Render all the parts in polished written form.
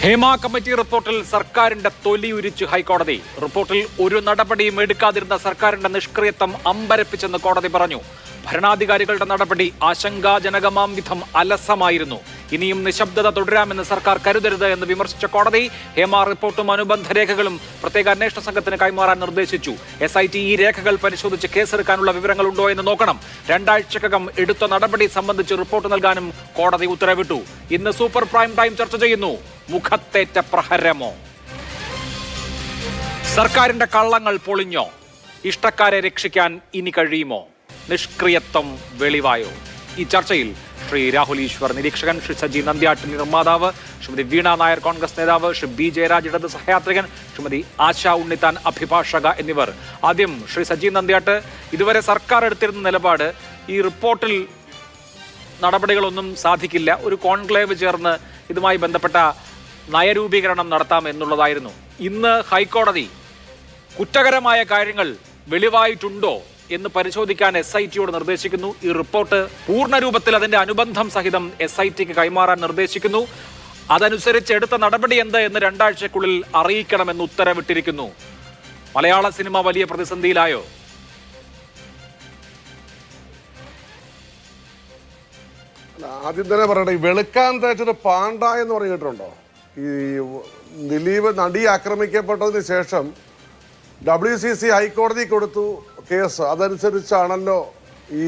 Hema committee റിപ്പോർട്ടിൽ സർക്കാരിന്റെ തൊലി ഉരിച്ച് ഹൈക്കോടതി. റിപ്പോർട്ടിൽ ഒരു നടപടിയും എടുക്കാതിരുന്ന സർക്കാരിന്റെ നിഷ്ക്രിയത്വം അമ്പരപ്പിച്ചെന്ന് കോടതി പറഞ്ഞു. ഭരണാധികാരികളുടെ നടപടി ആശങ്കാജനകമാം വിധം അലസമായിരുന്നു. ഇനിയും നിശബ്ദത തുടരാമെന്ന് സർക്കാർ കരുതരുത് എന്ന് വിമർശിച്ച കോടതി ഹേമ റിപ്പോർട്ടും അനുബന്ധ രേഖകളും പ്രത്യേക അന്വേഷണ സംഘത്തിന് കൈമാറാൻ നിർദ്ദേശിച്ചു. SIT ഈ രേഖകൾ പരിശോധിച്ച് കേസെടുക്കാനുള്ള വിവരങ്ങളുണ്ടോ എന്ന് നോക്കണം. 2 ആഴ്ചക്കകം എടുത്ത നടപടി സംബന്ധിച്ച് റിപ്പോർട്ട് നൽകാനും കോടതി ഉത്തരവിട്ടു. ഇന്ന് സൂപ്പർ പ്രൈം ടൈം ചർച്ച ചെയ്യുന്നു. മുഖത്തേറ്റ പ്രഹരമോ? സർക്കാരിന്റെ കള്ളങ്ങൾ പൊളിഞ്ഞോ? ഇഷ്ടക്കാരെ രക്ഷിക്കാൻ ഇനി കഴിയുമോ? നിഷ്ക്രിയത്വം വെളിവായോ? ഈ ചർച്ചയിൽ ശ്രീ രാഹുൽ ഈശ്വർ നിരീക്ഷകൻ, ശ്രീ സജി നന്ദ്യാട്ട് നിർമ്മാതാവ്, ശ്രീമതി വീണ നായർ കോൺഗ്രസ് നേതാവ്, ശ്രീ B ജയരാജ് ഇടത് സഹയാത്രികൻ, ശ്രീമതി ആശ ഉണ്ണിത്താൻ അഭിഭാഷക എന്നിവർ. ആദ്യം ശ്രീ സജി നന്ദ്യാട്ട്, ഇതുവരെ സർക്കാർ എടുത്തിരുന്ന നിലപാട് ഈ റിപ്പോർട്ടിൽ നടപടികളൊന്നും സാധിക്കില്ല, ഒരു കോൺക്ലേവ് ചേർന്ന് ഇതുമായി ബന്ധപ്പെട്ട നയരൂപീകരണം നടത്താം എന്നുള്ളതായിരുന്നു. ഇന്ന് ഹൈക്കോടതി കുറ്റകരമായ കാര്യങ്ങൾ വെളിവായിട്ടുണ്ടോ എന്ന് പരിശോധിക്കാൻ SITയോട് നിർദ്ദേശിക്കുന്നു. ഈ റിപ്പോർട്ട് പൂർണ്ണരൂപത്തിൽ അതിന്റെ അനുബന്ധം സഹിതം SITക്ക് കൈമാറാൻ നിർദ്ദേശിക്കുന്നു. അതനുസരിച്ച് എടുത്ത നടപടി എന്ത് എന്ന് 2 ആഴ്ചക്കുള്ളിൽ അറിയിക്കണമെന്ന് ഉത്തരവിട്ടിരിക്കുന്നു. മലയാള സിനിമ വലിയ പ്രതിസന്ധിയിലായോ? ആദ്യം തന്നെ പറയട്ടെ, ഈ വെളുക്കാൻ തേച്ചൊരു പാണ്ട എന്ന് പറഞ്ഞിട്ടുണ്ടോ? ഈ ദിലീപ് നടി ആക്രമിക്കപ്പെട്ടതിന് ശേഷം WCC ഹൈക്കോടതി കൊടുത്തു കേസ്. അതനുസരിച്ചാണല്ലോ ഈ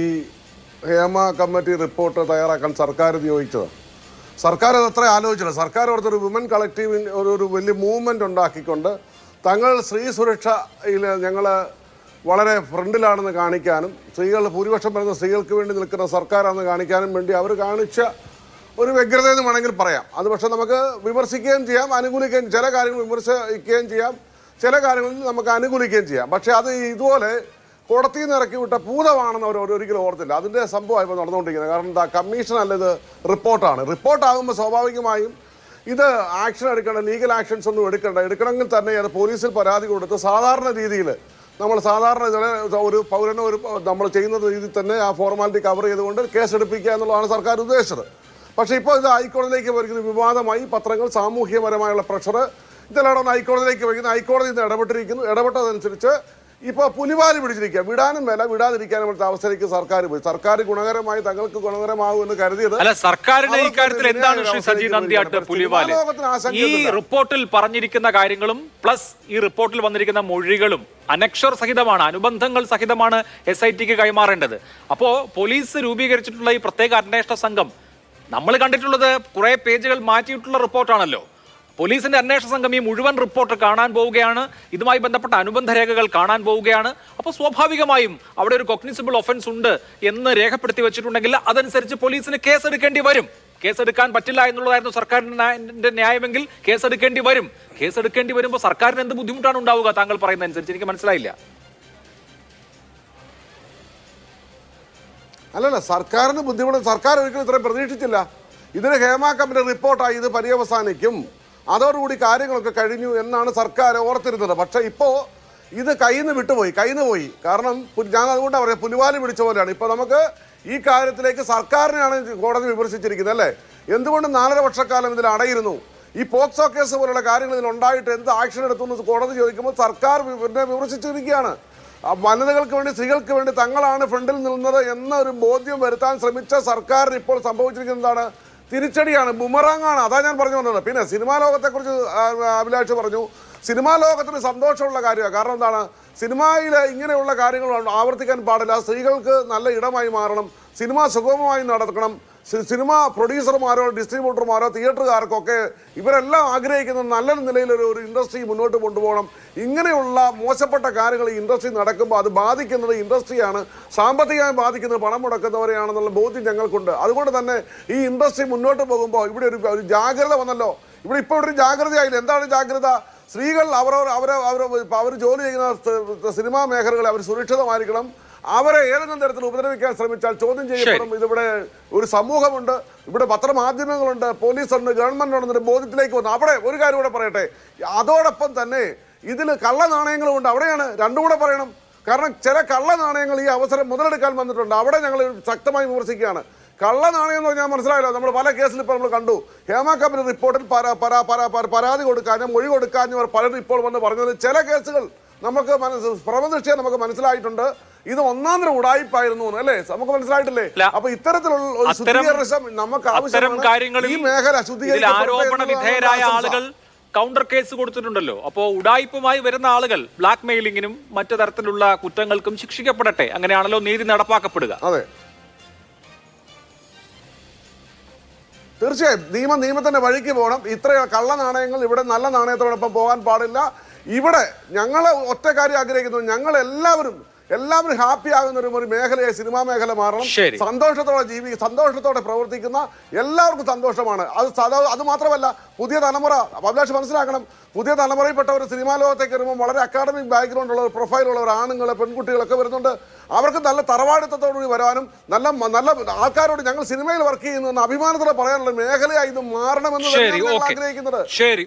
ഹേമ കമ്മിറ്റി റിപ്പോർട്ട് തയ്യാറാക്കാൻ സർക്കാർ നിയോഗിച്ചത്. സർക്കാർ അതത്ര ആലോചിച്ചില്ല. സർക്കാർ ഓർത്തൊരു വിമൻ കളക്റ്റീവ് ഒരു വലിയ മൂവ്മെൻ്റ് ഉണ്ടാക്കിക്കൊണ്ട് തങ്ങൾ സ്ത്രീ സുരക്ഷയിൽ ഞങ്ങൾ വളരെ ഫ്രണ്ടിലാണെന്ന് കാണിക്കാനും, സ്ത്രീകൾ ഭൂരിപക്ഷം വരുന്ന സ്ത്രീകൾക്ക് വേണ്ടി നിൽക്കുന്ന സർക്കാരാണെന്ന് കാണിക്കാനും വേണ്ടി അവർ കാണിച്ച ഒരു വ്യഗ്രത എന്ന് വേണമെങ്കിൽ പറയാം. അത് പക്ഷേ നമുക്ക് വിമർശിക്കുകയും ചെയ്യാം, അനുകൂലിക്കുകയും, ചില കാര്യങ്ങൾ വിമർശിക്കുകയും ചെയ്യാം, ചില കാര്യങ്ങളിൽ നമുക്ക് അനുകൂലിക്കുകയും ചെയ്യാം. പക്ഷേ അത് ഇതുപോലെ കോടതിയിൽ നിന്ന് ഇറക്കി വിട്ട ഭൂതമാണെന്ന് അവർ ഒരിക്കലും ഓർത്തില്ല. അതിൻ്റെ സംഭവമാണ് ഇപ്പോൾ നടന്നുകൊണ്ടിരിക്കുന്നത്. കാരണം എന്താ, കമ്മീഷൻ അല്ല, ഇത് റിപ്പോർട്ടാണ്. റിപ്പോർട്ടാകുമ്പോൾ സ്വാഭാവികമായും ഇത് ആക്ഷൻ എടുക്കേണ്ട, ലീഗൽ ആക്ഷൻസ് ഒന്നും എടുക്കണമെങ്കിൽ തന്നെ അത് പോലീസിൽ പരാതി കൊടുത്ത് സാധാരണ രീതിയിൽ സാധാരണ ഒരു പൗരന് നമ്മൾ ചെയ്യുന്ന രീതിയിൽ തന്നെ ആ ഫോർമാലിറ്റി കവർ ചെയ്തുകൊണ്ട് കേസെടുപ്പിക്കുക എന്നുള്ളതാണ് സർക്കാർ ഉദ്ദേശിച്ചത്. പക്ഷേ ഇപ്പോൾ ഇത് ഹൈക്കോടതിയിലേക്ക് വരുന്ന വിവാദമായി, പത്രങ്ങൾ, സാമൂഹ്യപരമായുള്ള പ്രഷർ ഇതെല്ലാം ഹൈക്കോടതിയിലേക്ക് വയ്ക്കുന്നു. ഹൈക്കോടതി ഇന്ന് ഇടപെട്ടതനുസരിച്ച് ഇപ്പോൾ പുലിവാല് പിടിച്ചിരിക്കുക. വിടാനും മേല, വിടാതിരിക്കാനും പോലത്തെ അവസ്ഥയിലേക്ക് സർക്കാർ പോയി. സർക്കാർ ഗുണകരമായി തങ്ങൾക്ക് ഗുണകരമാകുമെന്ന് കരുതിയത് സർക്കാരിന്റെ ഇക്കാര്യത്തിൽ എന്താണ് ശ്രീ സജി നന്ദ്യാട്ട് പുലിവാല്? ഈ റിപ്പോർട്ടിൽ പറഞ്ഞിരിക്കുന്ന കാര്യങ്ങളും പ്ലസ് ഈ റിപ്പോർട്ടിൽ വന്നിരിക്കുന്ന മൊഴികളും അനക്ഷർ സഹിതമാണ്, അനുബന്ധങ്ങൾ സഹിതമാണ് SITക്ക് കൈമാറേണ്ടത്. അപ്പോ പോലീസ് രൂപീകരിച്ചിട്ടുള്ള ഈ പ്രത്യേക അന്വേഷണ സംഘം നമ്മൾ കണ്ടിട്ടുള്ളത് കുറെ പേജുകൾ മാറ്റിയിട്ടുള്ള റിപ്പോർട്ടാണല്ലോ. പോലീസിന്റെ അന്വേഷണ സംഘം ഈ മുഴുവൻ റിപ്പോർട്ട് കാണാൻ പോവുകയാണ്, ഇതുമായി ബന്ധപ്പെട്ട അനുബന്ധ രേഖകൾ കാണാൻ പോവുകയാണ്. അപ്പോൾ സ്വാഭാവികമായും അവിടെ ഒരു കോഗ്നിസിബിൾ ഒഫൻസ് ഉണ്ട് എന്ന് രേഖപ്പെടുത്തി വെച്ചിട്ടുണ്ടെങ്കിൽ അതനുസരിച്ച് പോലീസിന് കേസെടുക്കേണ്ടി വരും. കേസെടുക്കാൻ പറ്റില്ല എന്നുള്ളതായിരുന്നു സർക്കാരിന്റെ ന്യായമെങ്കിൽ കേസെടുക്കേണ്ടി വരും. കേസെടുക്കേണ്ടി വരുമ്പോൾ സർക്കാരിന് എന്ത് ബുദ്ധിമുട്ടാണ് ഉണ്ടാവുക? താങ്കൾ പറയുന്ന അനുസരിച്ച് എനിക്ക് മനസ്സിലായില്ല. അല്ലല്ല, സർക്കാരിന് ബുദ്ധിമുട്ട് സർക്കാർ ഒരിക്കലും ഇത്രയും പ്രതീക്ഷിച്ചില്ല. ഇതിന് ഹേമ കമ്മിറ്റി റിപ്പോർട്ടായി ഇത് പര്യവസാനിക്കും, അതോടുകൂടി കാര്യങ്ങളൊക്കെ കഴിഞ്ഞു എന്നാണ് സർക്കാർ ഓർത്തിരുന്നത്. പക്ഷേ ഇപ്പോൾ ഇത് കയ്യിൽ നിന്ന് വിട്ടുപോയി. കാരണം ഞാൻ അതുകൊണ്ടാണ് പറയുന്നത്, പുലിവാല് പിടിച്ച പോലെയാണ്. ഇപ്പോൾ നമുക്ക് ഈ കാര്യത്തിലേക്ക് സർക്കാരിനെയാണ് കോടതി വിമർശിച്ചിരിക്കുന്നത്, അല്ലേ? എന്തുകൊണ്ട് 4.5 വർഷക്കാലം ഇതിൽ അടയിരുന്നു? ഈ പോക്സോ കേസ് പോലുള്ള കാര്യങ്ങൾ ഇതിലുണ്ടായിട്ട് എന്ത് ആക്ഷൻ എടുത്തു എന്ന് കോടതി ചോദിക്കുമ്പോൾ സർക്കാർ പിന്നെ വിമർശിച്ചിരിക്കുകയാണ്. വനിതകൾക്ക് വേണ്ടി, സ്ത്രീകൾക്ക് വേണ്ടി തങ്ങളാണ് ഫ്രണ്ടിൽ നിന്നത് എന്നൊരു ബോധ്യം വരുത്താൻ ശ്രമിച്ച സർക്കാരിന് ഇപ്പോൾ സംഭവിച്ചിരിക്കുന്നത് എന്താണ്? തിരിച്ചടിയാണ്, ബുമറാങ്ങാണ്. അതാ ഞാൻ പറഞ്ഞു വന്നത്. പിന്നെ സിനിമാ ലോകത്തെക്കുറിച്ച് അഭിലാഷ് പറഞ്ഞു. സിനിമാ ലോകത്തിന് സന്തോഷമുള്ള കാര്യമാണ്. കാരണം എന്താണ്, സിനിമയിൽ ഇങ്ങനെയുള്ള കാര്യങ്ങൾ ആവർത്തിക്കാൻ പാടില്ല. സ്ത്രീകൾക്ക് നല്ല ഇടമായി മാറണം, സിനിമ സുഗമമായി നടക്കണം. സിനിമ പ്രൊഡ്യൂസർമാരോ ഡിസ്ട്രിബ്യൂട്ടർമാരോ തിയേറ്ററുകാർക്കൊക്കെ ഇവരെല്ലാം ആഗ്രഹിക്കുന്ന നല്ല നിലയിലൊരു ഇൻഡസ്ട്രി മുന്നോട്ട് കൊണ്ടുപോകണം. ഇങ്ങനെയുള്ള മോശപ്പെട്ട കാര്യങ്ങൾ ഈ ഇൻഡസ്ട്രി നടക്കുമ്പോൾ അത് ബാധിക്കുന്നത് ഇൻഡസ്ട്രിയാണ്, സാമ്പത്തികമായി ബാധിക്കുന്നത് പണം മുടക്കുന്നവരെയാണെന്നുള്ള ബോധ്യം ഞങ്ങൾക്കുണ്ട്. അതുകൊണ്ട് തന്നെ ഈ ഇൻഡസ്ട്രി മുന്നോട്ട് പോകുമ്പോൾ ഇവിടെ ഒരു ജാഗ്രത വന്നല്ലോ. ഇപ്പോൾ ഒരു ജാഗ്രതയായില്ല. എന്താണ് ജാഗ്രത? സ്ത്രീകൾ അവർ ജോലി ചെയ്യുന്ന സിനിമാ മേഖലകളിൽ അവർ സുരക്ഷിതമായിരിക്കണം. അവരെ ഏതെങ്കിലും തരത്തിൽ ഉപദ്രവിക്കാൻ ശ്രമിച്ചാൽ ചോദ്യം ചെയ്യപ്പെടും. ഇതിവിടെ ഒരു സമൂഹമുണ്ട്, ഇവിടെ പത്രമാധ്യമങ്ങളുണ്ട്, പോലീസുണ്ട്, ഗവൺമെന്റ് ഉണ്ടെന്നൊരു ബോധ്യത്തിലേക്ക് വന്നു. അവിടെ ഒരു കാര്യം കൂടെ പറയട്ടെ, അതോടൊപ്പം തന്നെ ഇതിൽ കള്ള നാണയങ്ങളും ഉണ്ട്. അവിടെയാണ് രണ്ടും കൂടെ പറയണം. കാരണം ചില കള്ള നാണയങ്ങൾ ഈ അവസരം മുതലെടുക്കാൻ വന്നിട്ടുണ്ട്. അവിടെ ഞങ്ങൾ ശക്തമായി വിമർശിക്കുകയാണ്. കള്ള നാണയം എന്ന് പറഞ്ഞാൽ മനസ്സിലായല്ലോ. നമ്മൾ പല കേസിൽ ഇപ്പോൾ നമ്മൾ കണ്ടു. ഹേമ കമ്മിറ്റി റിപ്പോർട്ടിൽ പരാതി കൊടുക്കാനും മൊഴി കൊടുക്കാനും പലരും ഇപ്പോൾ വന്ന് പറഞ്ഞത് ചില കേസുകൾ നമുക്ക് പ്രഥമദൃഷ്ടിയ നമുക്ക് മനസ്സിലായിട്ടുണ്ട് ഇത് ഒന്നാന്തരം ഉടായിപ്പായിരുന്നു അല്ലേ, നമുക്ക് മനസ്സിലായിട്ടില്ലേ? അപ്പൊ ഇത്തരത്തിലുള്ള നമുക്ക് ആവശ്യമാണ്. ഈ മേഖല ആരോപണ വിധേയരായ ആളുകൾ കൗണ്ടർ കേസ് കൊടുത്തിട്ടുണ്ടല്ലോ. അപ്പോൾ ഉടായിപ്പുമായി വരുന്ന ആളുകൾ ബ്ലാക്ക് മെയിലിങ്ങിനും മറ്റു തരത്തിലുള്ള കുറ്റങ്ങൾക്കും ശിക്ഷിക്കപ്പെടട്ടെ. അങ്ങനെയാണല്ലോ നീതി നടപ്പാക്കപ്പെടുക. അതെ, തീർച്ചയായും നിയമത്തിന്റെ വഴിക്ക് പോകണം. ഇത്ര കള്ള നാണയങ്ങൾ ഇവിടെ നല്ല നാണയത്തോടൊപ്പം പോകാൻ പാടില്ല. ഇവിടെ ഞങ്ങൾ ഒറ്റ കാര്യം ആഗ്രഹിക്കുന്നു, ഞങ്ങൾ എല്ലാവരും ഹാപ്പി ആകുന്ന ഒരു മേഖലയായി സിനിമാ മേഖല മാറണം. സന്തോഷത്തോടെ പ്രവർത്തിക്കുന്ന എല്ലാവർക്കും സന്തോഷമാണ്. അത് മാത്രമല്ല, പുതിയ തലമുറ അഭിലാഷ് മനസ്സിലാക്കണം, പുതിയ തലമുറയിൽപ്പെട്ട ഒരു സിനിമാ ലോകത്തേക്ക് വരുമ്പോൾ വളരെ അക്കാഡമിക് ബാക്ക്ഗ്രൗണ്ട് ഉള്ള പ്രൊഫൈലുള്ളവർ ആണുങ്ങൾ പെൺകുട്ടികളൊക്കെ വരുന്നുണ്ട്. അവർക്ക് നല്ല തറവാടിത്തത്തോടുകൂടി വരാനും നല്ല ആൾക്കാരോട് ഞങ്ങൾ സിനിമയിൽ വർക്ക് ചെയ്യുന്നു എന്ന അഭിമാനത്തോടെ പറയാനുള്ള മേഖലയായി ഇത് മാറണമെന്ന് ആഗ്രഹിക്കുന്നത്. ശരി,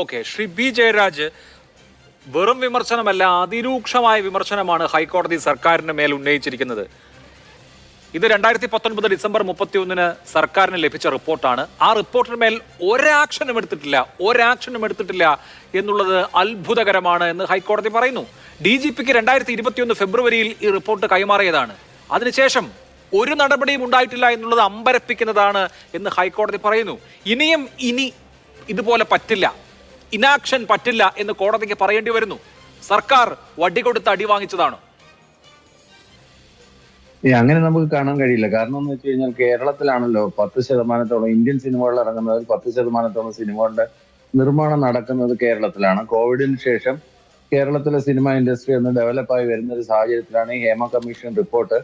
ഓക്കെ. ശ്രീ ബി ജയരാജ്, വെറും വിമർശനമല്ല, അതിരൂക്ഷമായ വിമർശനമാണ് ഹൈക്കോടതി സർക്കാരിന് മേൽ ഉന്നയിച്ചിരിക്കുന്നത്. ഇത് 2019 ഡിസംബർ 31 സർക്കാരിന് ലഭിച്ച റിപ്പോർട്ടാണ്. ആ റിപ്പോർട്ടിന് മേൽ ഒരാക്ഷനും എടുത്തിട്ടില്ല എന്നുള്ളത് അത്ഭുതകരമാണ് എന്ന് ഹൈക്കോടതി പറയുന്നു. DGPക്ക് 2021 ഫെബ്രുവരിയിൽ ഈ റിപ്പോർട്ട് കൈമാറിയതാണ്. അതിനുശേഷം ഒരു നടപടിയും ഉണ്ടായിട്ടില്ല എന്നുള്ളത് അമ്പരപ്പിക്കുന്നതാണ് എന്ന് ഹൈക്കോടതി പറയുന്നു. ഇനി ഇതുപോലെ പറ്റില്ല, ഇനാക്ഷൻ പറ്റില്ല എന്ന് കോടതിക്ക് പറയേണ്ടി വരുന്നു. സർക്കാർ വടി കൊടുത്ത് അടി വാങ്ങിച്ചതാണ്. അങ്ങനെ നമുക്ക് കാണാൻ കഴിയില്ല. കാരണം എന്ന് വെച്ച് കഴിഞ്ഞാൽ കേരളത്തിലാണല്ലോ 10% ഇന്ത്യൻ സിനിമകൾ ഇറങ്ങുന്നതിൽ 10% സിനിമകളുടെ നിർമ്മാണം നടക്കുന്നത് കേരളത്തിലാണ്. കോവിഡിന് ശേഷം കേരളത്തിലെ സിനിമ ഇൻഡസ്ട്രി ഒന്ന് ഡെവലപ്പായി വരുന്ന ഒരു സാഹചര്യത്തിലാണ് ഈ ഹേമ കമ്മീഷൻ റിപ്പോർട്ട്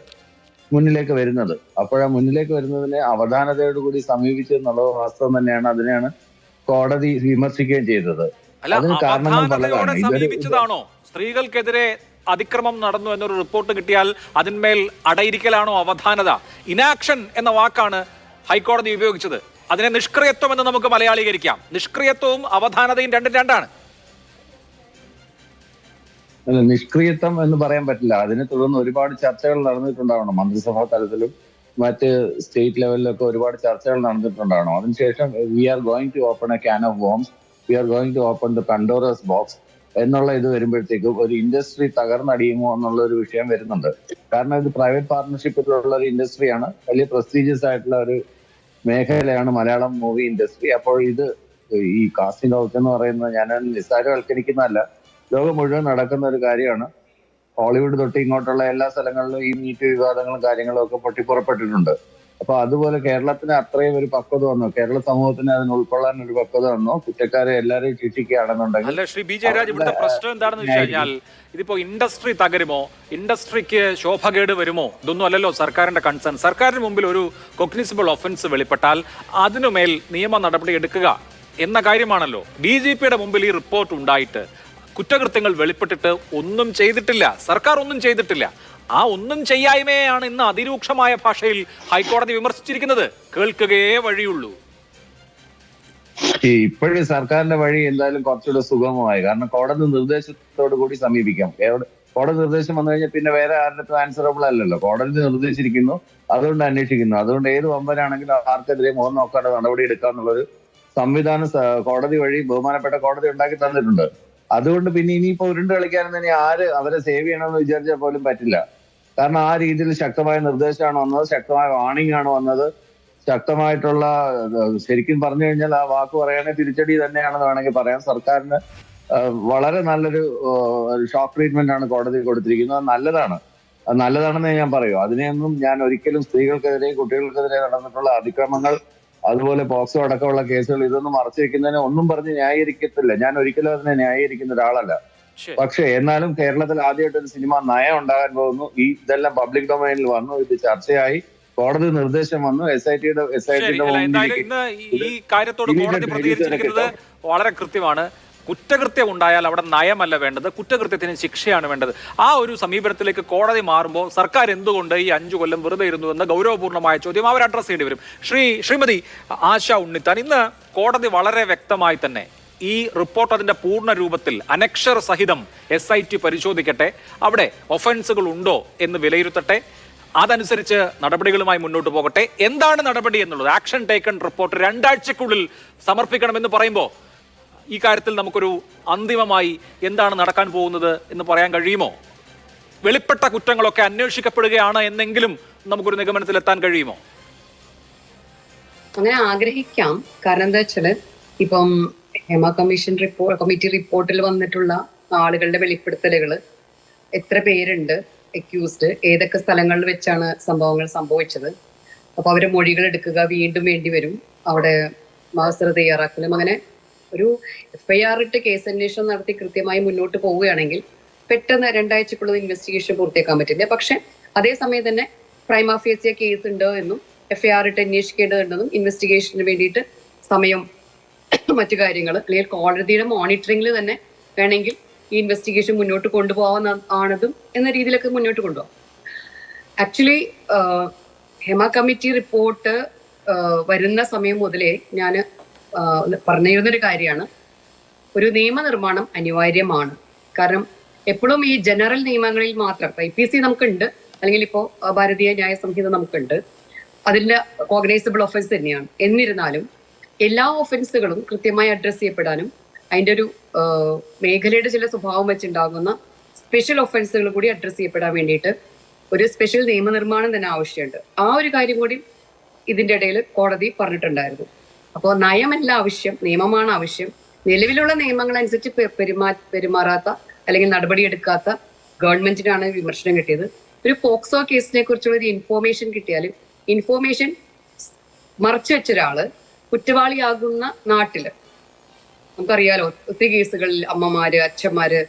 മുന്നിലേക്ക് വരുന്നത്. അപ്പോഴാ മുന്നിലേക്ക് വരുന്നതിനെ അവധാനതയോടുകൂടി സമീപിച്ചെന്നുള്ളത് വാസ്തവം തന്നെയാണ്. അതിനെയാണ് കോടതി വിമർശിക്കുകയും ചെയ്തത്. അതിന് കാരണങ്ങൾ പലതാണ്. സ്ത്രീകൾക്കെതിരെ അതിക്രമം നടന്നു എന്നൊരു റിപ്പോർട്ട് കിട്ടിയാൽ അതിന്മേൽ അടയിരിക്കലാണോ അവധാനത? ഇനാക്ഷൻ എന്ന വാക്കാണ് ഹൈക്കോടതി ഉപയോഗിച്ചത്. അതിനെ നിഷ്ക്രിയത്വം എന്ന് നമുക്ക് മലയാളീകരിക്കാം. നിഷ്ക്രിയത്വവും അവധാനതയും രണ്ടാണ്. അല്ല, നിഷ്ക്രിയത്വം എന്ന് പറയാൻ പറ്റില്ല. അതിനെ തുടർന്ന് ഒരുപാട് ചർച്ചകൾ നടന്നിട്ടുണ്ടാവണം. മന്ത്രിസഭാ തലത്തിലും മറ്റ് സ്റ്റേറ്റ് ലെവലിലൊക്കെ ഒരുപാട് ചർച്ചകൾ നടന്നിട്ടുണ്ടാവണം. അതിനുശേഷം we are going to open a can of bombs, we are going to open the Pandora's box എന്നുള്ള ഇത് വരുമ്പോഴത്തേക്കും ഒരു ഇൻഡസ്ട്രി തകർന്നടിയുമോ എന്നുള്ള ഒരു വിഷയം വരുന്നുണ്ട്. കാരണം ഇത് പ്രൈവറ്റ് പാർട്ണർഷിപ്പിലുള്ള ഒരു ഇൻഡസ്ട്രിയാണ്, വലിയ പ്രസ്റ്റീജിയസ് ആയിട്ടുള്ള ഒരു മേഖലയാണ് മലയാളം മൂവി ഇൻഡസ്ട്രി. അപ്പോൾ ഇത് ഈ കാസ്റ്റിംഗ് ഔട്ട് എന്ന് പറയുന്നത് ഞാൻ നിസ്സാരവൽക്കരിക്കുന്നതല്ല, ലോകം മുഴുവൻ നടക്കുന്ന ഒരു കാര്യമാണ്. ഹോളിവുഡ് തൊട്ട് ഇങ്ങോട്ടുള്ള എല്ലാ സ്ഥലങ്ങളിലും ഈ മീറ്റ് വിവാദങ്ങളും കാര്യങ്ങളും ഒക്കെ പൊട്ടിപ്പുറപ്പെട്ടിട്ടുണ്ട്. അപ്പൊ അതുപോലെ കേരളത്തിന് അത്രയും ഒരു പക്വത വന്നു, കേരള സമൂഹത്തിന് അതിന് ഉൾക്കൊള്ളാൻ ഒരു പക്വത വന്നു. കുറ്റക്കാരെ എല്ലാവരെയും ശിക്ഷിക്കുകയാണെന്നുണ്ടെങ്കിൽ. അല്ല ശ്രീ ബി ജയരാജ്, ഇവിടുത്തെ പ്രശ്നം എന്താണെന്ന് വെച്ച് കഴിഞ്ഞാൽ ഇതിപ്പോ ഇൻഡസ്ട്രി തകരുമോ, ഇൻഡസ്ട്രിക്ക് ശോഭകേട് വരുമോ, ഇതൊന്നും അല്ലല്ലോ സർക്കാരിന്റെ കൺസേൺ. സർക്കാരിന് മുമ്പിൽ ഒരു കൊഗ്നിസിബിൾ ഒഫൻസ് വെളിപ്പെട്ടാൽ അതിനുമേൽ നിയമ നടപടി എടുക്കുക എന്ന കാര്യമാണല്ലോ. DGPയുടെ മുമ്പിൽ ഈ റിപ്പോർട്ട് ഉണ്ടായിട്ട് കുറ്റകൃത്യങ്ങൾ വെളിപ്പെട്ടിട്ട് ഒന്നും ചെയ്തിട്ടില്ല, സർക്കാർ ഒന്നും ചെയ്തിട്ടില്ല. ആ ഒന്നും ചെയ്യായ്മയാണ് ഇന്ന് അതിരൂക്ഷമായ ഭാഷയിൽ ഹൈക്കോടതി വിമർശിച്ചിരിക്കുന്നത്. കേൾക്കുകയേ വഴിയുള്ളൂ. ഇപ്പോഴും സർക്കാരിന്റെ വഴി എന്തായാലും കുറച്ചുകൂടെ സുഗമമായി. കാരണം കോടതി നിർദ്ദേശത്തോടു കൂടി സമീപിക്കാം. കോടതി നിർദ്ദേശം വന്നു കഴിഞ്ഞാൽ പിന്നെ വേറെ ആരുടെ ആൻസറബിൾ അല്ലല്ലോ. കോടതി നിർദ്ദേശിച്ചിരിക്കുന്നു, അതുകൊണ്ട് അന്വേഷിക്കുന്നു. അതുകൊണ്ട് ഏത് വമ്പനാണെങ്കിലും ആർക്കെതിരെ മുഖം നോക്കാതെ നടപടി എടുക്കാന്നുള്ളൊരു സംവിധാനം കോടതി വഴി ബഹുമാനപ്പെട്ട കോടതി ഉണ്ടാക്കി തന്നിട്ടുണ്ട്. അതുകൊണ്ട് പിന്നെ ഇനിയിപ്പോ ഉരുണ്ട് കളിക്കാനും ആര് അവരെ സേവ് ചെയ്യണമെന്ന് വിചാരിച്ചാൽ പോലും പറ്റില്ല. കാരണം ആ രീതിയിൽ ശക്തമായ നിർദ്ദേശമാണ് വന്നത്, ശക്തമായ വാണിംഗ് ആണ് വന്നത്, ശക്തമായിട്ടുള്ള, ശരിക്കും പറഞ്ഞു കഴിഞ്ഞാൽ ആ വാക്ക് പറയുകയാണെങ്കിൽ തിരിച്ചടി തന്നെയാണെന്ന് വേണമെങ്കിൽ പറയാം. സർക്കാരിന് വളരെ നല്ലൊരു ഷോക്ക് ട്രീറ്റ്മെന്റ് ആണ് കോടതി കൊടുത്തിരിക്കുന്നത്. അത് നല്ലതാണെന്ന് ഞാൻ പറയൂ. അതിനെയൊന്നും ഞാൻ ഒരിക്കലും സ്ത്രീകൾക്കെതിരെ കുട്ടികൾക്കെതിരെ നടന്നിട്ടുള്ള അതിക്രമങ്ങൾ, അതുപോലെ പോക്സോ അടക്കമുള്ള കേസുകൾ ഇതൊന്നും മറച്ചു വെക്കുന്നതിനെ ഒന്നും പറഞ്ഞ് ന്യായീകരിക്കത്തില്ല. ഞാൻ ഒരിക്കലും അതിനെ ന്യായീകരിക്കുന്ന ഒരാളല്ല. പക്ഷെ എന്നാലും കേരളത്തിൽ ആദ്യമായിട്ട് ഒരു സിനിമ നയം ഉണ്ടാകാൻ പോകുന്നു. ഇതെല്ലാം പബ്ലിക് ഡൊമൈനിൽ വന്നു, ഇത് ചർച്ചയായി, കോടതി നിർദ്ദേശം വന്നു. SITയുടെ ഈ കാര്യത്തോട് കോടതി പ്രതികരിച്ചിരിക്കുന്നത് വളരെ കൃത്യമാണ്. കുറ്റകൃത്യം ഉണ്ടായാൽ അവിടെ നയമല്ല വേണ്ടത്, കുറ്റകൃത്യത്തിന് ശിക്ഷയാണ് വേണ്ടത്. ആ ഒരു സമീപനത്തിലേക്ക് കോടതി മാറുമ്പോൾ സർക്കാർ എന്തുകൊണ്ട് ഈ 5 കൊല്ലം വെറുതെ ഇരുന്നു എന്ന ഗൗരവപൂർണ്ണമായ ചോദ്യം അവർ അഡ്രസ് ചെയ്യേണ്ടി വരും. ശ്രീമതി ആശ ഉണ്ണിത്താൻ, ഇന്ന് കോടതി വളരെ വ്യക്തമായി തന്നെ ഈ റിപ്പോർട്ട് അതിന്റെ പൂർണ്ണ രൂപത്തിൽ അനക്ഷർ സഹിതം SIT പരിശോധിക്കട്ടെ, അവിടെ ഒഫൻസുകൾ ഉണ്ടോ എന്ന് വിലയിരുത്തട്ടെ, അതനുസരിച്ച് നടപടികളുമായി മുന്നോട്ട് പോകട്ടെ. എന്താണ് നടപടി എന്നുള്ളത് ആക്ഷൻ ടേക്കൺ റിപ്പോർട്ട് 2 ആഴ്ചക്കുള്ളിൽ സമർപ്പിക്കണമെന്ന് പറയുമ്പോൾ ഈ കാര്യത്തിൽ നമുക്കൊരു അന്തിമമായി എന്താണ് നടക്കാൻ പോകുന്നത് എന്ന് പറയാൻ കഴിയുമോ? വെളിപ്പെട്ട കുറ്റങ്ങളൊക്കെ അന്വേഷിക്കപ്പെടുകയാണ് എന്നെങ്കിലും നമുക്കൊരു നിഗമനത്തിലെത്താൻ കഴിയുമോ? അങ്ങനെ ആഗ്രഹിക്കാം. കാരണം എന്താ വെച്ചാല് ഇപ്പം ഹേമ കമ്മീഷൻ കമ്മിറ്റി റിപ്പോർട്ടിൽ വന്നിട്ടുള്ള ആളുകളുടെ വെളിപ്പെടുത്തലുകൾ, എത്ര പേരുണ്ട് അക്യൂസ്ഡ്, ഏതൊക്കെ സ്ഥലങ്ങളിൽ വെച്ചാണ് സംഭവങ്ങൾ സംഭവിച്ചത്, അപ്പൊ അവരെ മൊഴികൾ എടുക്കുക വീണ്ടും വേണ്ടി വരും, അവിടെ മാസ്റ്റർ തയ്യാറാക്കലും, അങ്ങനെ ഒരു FIR ഇട്ട് കേസ് അന്വേഷണം നടത്തി കൃത്യമായി മുന്നോട്ട് പോവുകയാണെങ്കിൽ പെട്ടെന്ന് 2 ആഴ്ചക്കുള്ള ഇൻവെസ്റ്റിഗേഷൻ പൂർത്തിയാക്കാൻ പറ്റില്ല. പക്ഷെ അതേസമയം തന്നെ പ്രൈമ ഫേസിയ കേസ് ഉണ്ടോ എന്നും FIR ഇട്ട് അന്വേഷിക്കേണ്ടതുണ്ടെന്നും ഇൻവെസ്റ്റിഗേഷന് വേണ്ടിയിട്ട് സമയം, മറ്റു കാര്യങ്ങൾ, അല്ലെങ്കിൽ കോടതിയുടെ മോണിറ്ററിംഗിൽ തന്നെ വേണമെങ്കിൽ ഈ ഇൻവെസ്റ്റിഗേഷൻ മുന്നോട്ട് കൊണ്ടുപോകാവുന്നതും എന്ന രീതിയിലൊക്കെ മുന്നോട്ട് കൊണ്ടുപോകാം. ആക്ച്വലി ഹേമ കമ്മിറ്റി റിപ്പോർട്ട് വരുന്ന സമയം മുതലേ ഞാൻ പറഞ്ഞിരുന്നൊരു കാര്യമാണ്, ഒരു നിയമനിർമ്മാണം അനിവാര്യമാണ്. കാരണം എപ്പോഴും ഈ ജനറൽ നിയമങ്ങളിൽ മാത്രം IPC നമുക്കുണ്ട്, അല്ലെങ്കിൽ ഇപ്പോൾ ഭാരതീയ ന്യായ സംഹിത നമുക്കുണ്ട്, അതിൻ്റെ കോഗ്നൈസബിൾ ഒഫൻസ് തന്നെയാണ്. എന്നിരുന്നാലും എല്ലാ ഒഫൻസുകളും കൃത്യമായി അഡ്രസ്സ് ചെയ്യപ്പെടാനും അതിൻ്റെ ഒരു മേഖലയുടെ ചില സ്വഭാവം വെച്ചുണ്ടാകുന്ന സ്പെഷ്യൽ ഒഫൻസുകൾ കൂടി അഡ്രസ്സ് ചെയ്യപ്പെടാൻ വേണ്ടിയിട്ട് ഒരു സ്പെഷ്യൽ നിയമനിർമ്മാണം തന്നെ ആവശ്യമുണ്ട്. ആ ഒരു കാര്യം കൂടി ഇതിൻ്റെ ഇടയിൽ കോടതി പറഞ്ഞിട്ടുണ്ടായിരുന്നു. അപ്പോൾ നയമല്ല ആവശ്യം, നിയമമാണ് ആവശ്യം. നിലവിലുള്ള നിയമങ്ങൾ അനുസരിച്ച് പെരുമാറാത്ത അല്ലെങ്കിൽ നടപടിയെടുക്കാത്ത ഗവൺമെന്റിനാണ് വിമർശനം കിട്ടിയത്. ഒരു പോക്സോ കേസിനെ കുറിച്ചുള്ള ഒരു ഇൻഫോർമേഷൻ കിട്ടിയാലും ഇൻഫോർമേഷൻ മറച്ചു വെച്ച ഒരാള് കുറ്റവാളിയാകുന്ന നാട്ടില് നമുക്കറിയാലോ, ഒത്തിരി കേസുകളിൽ അമ്മമാര്, അച്ഛന്മാര്,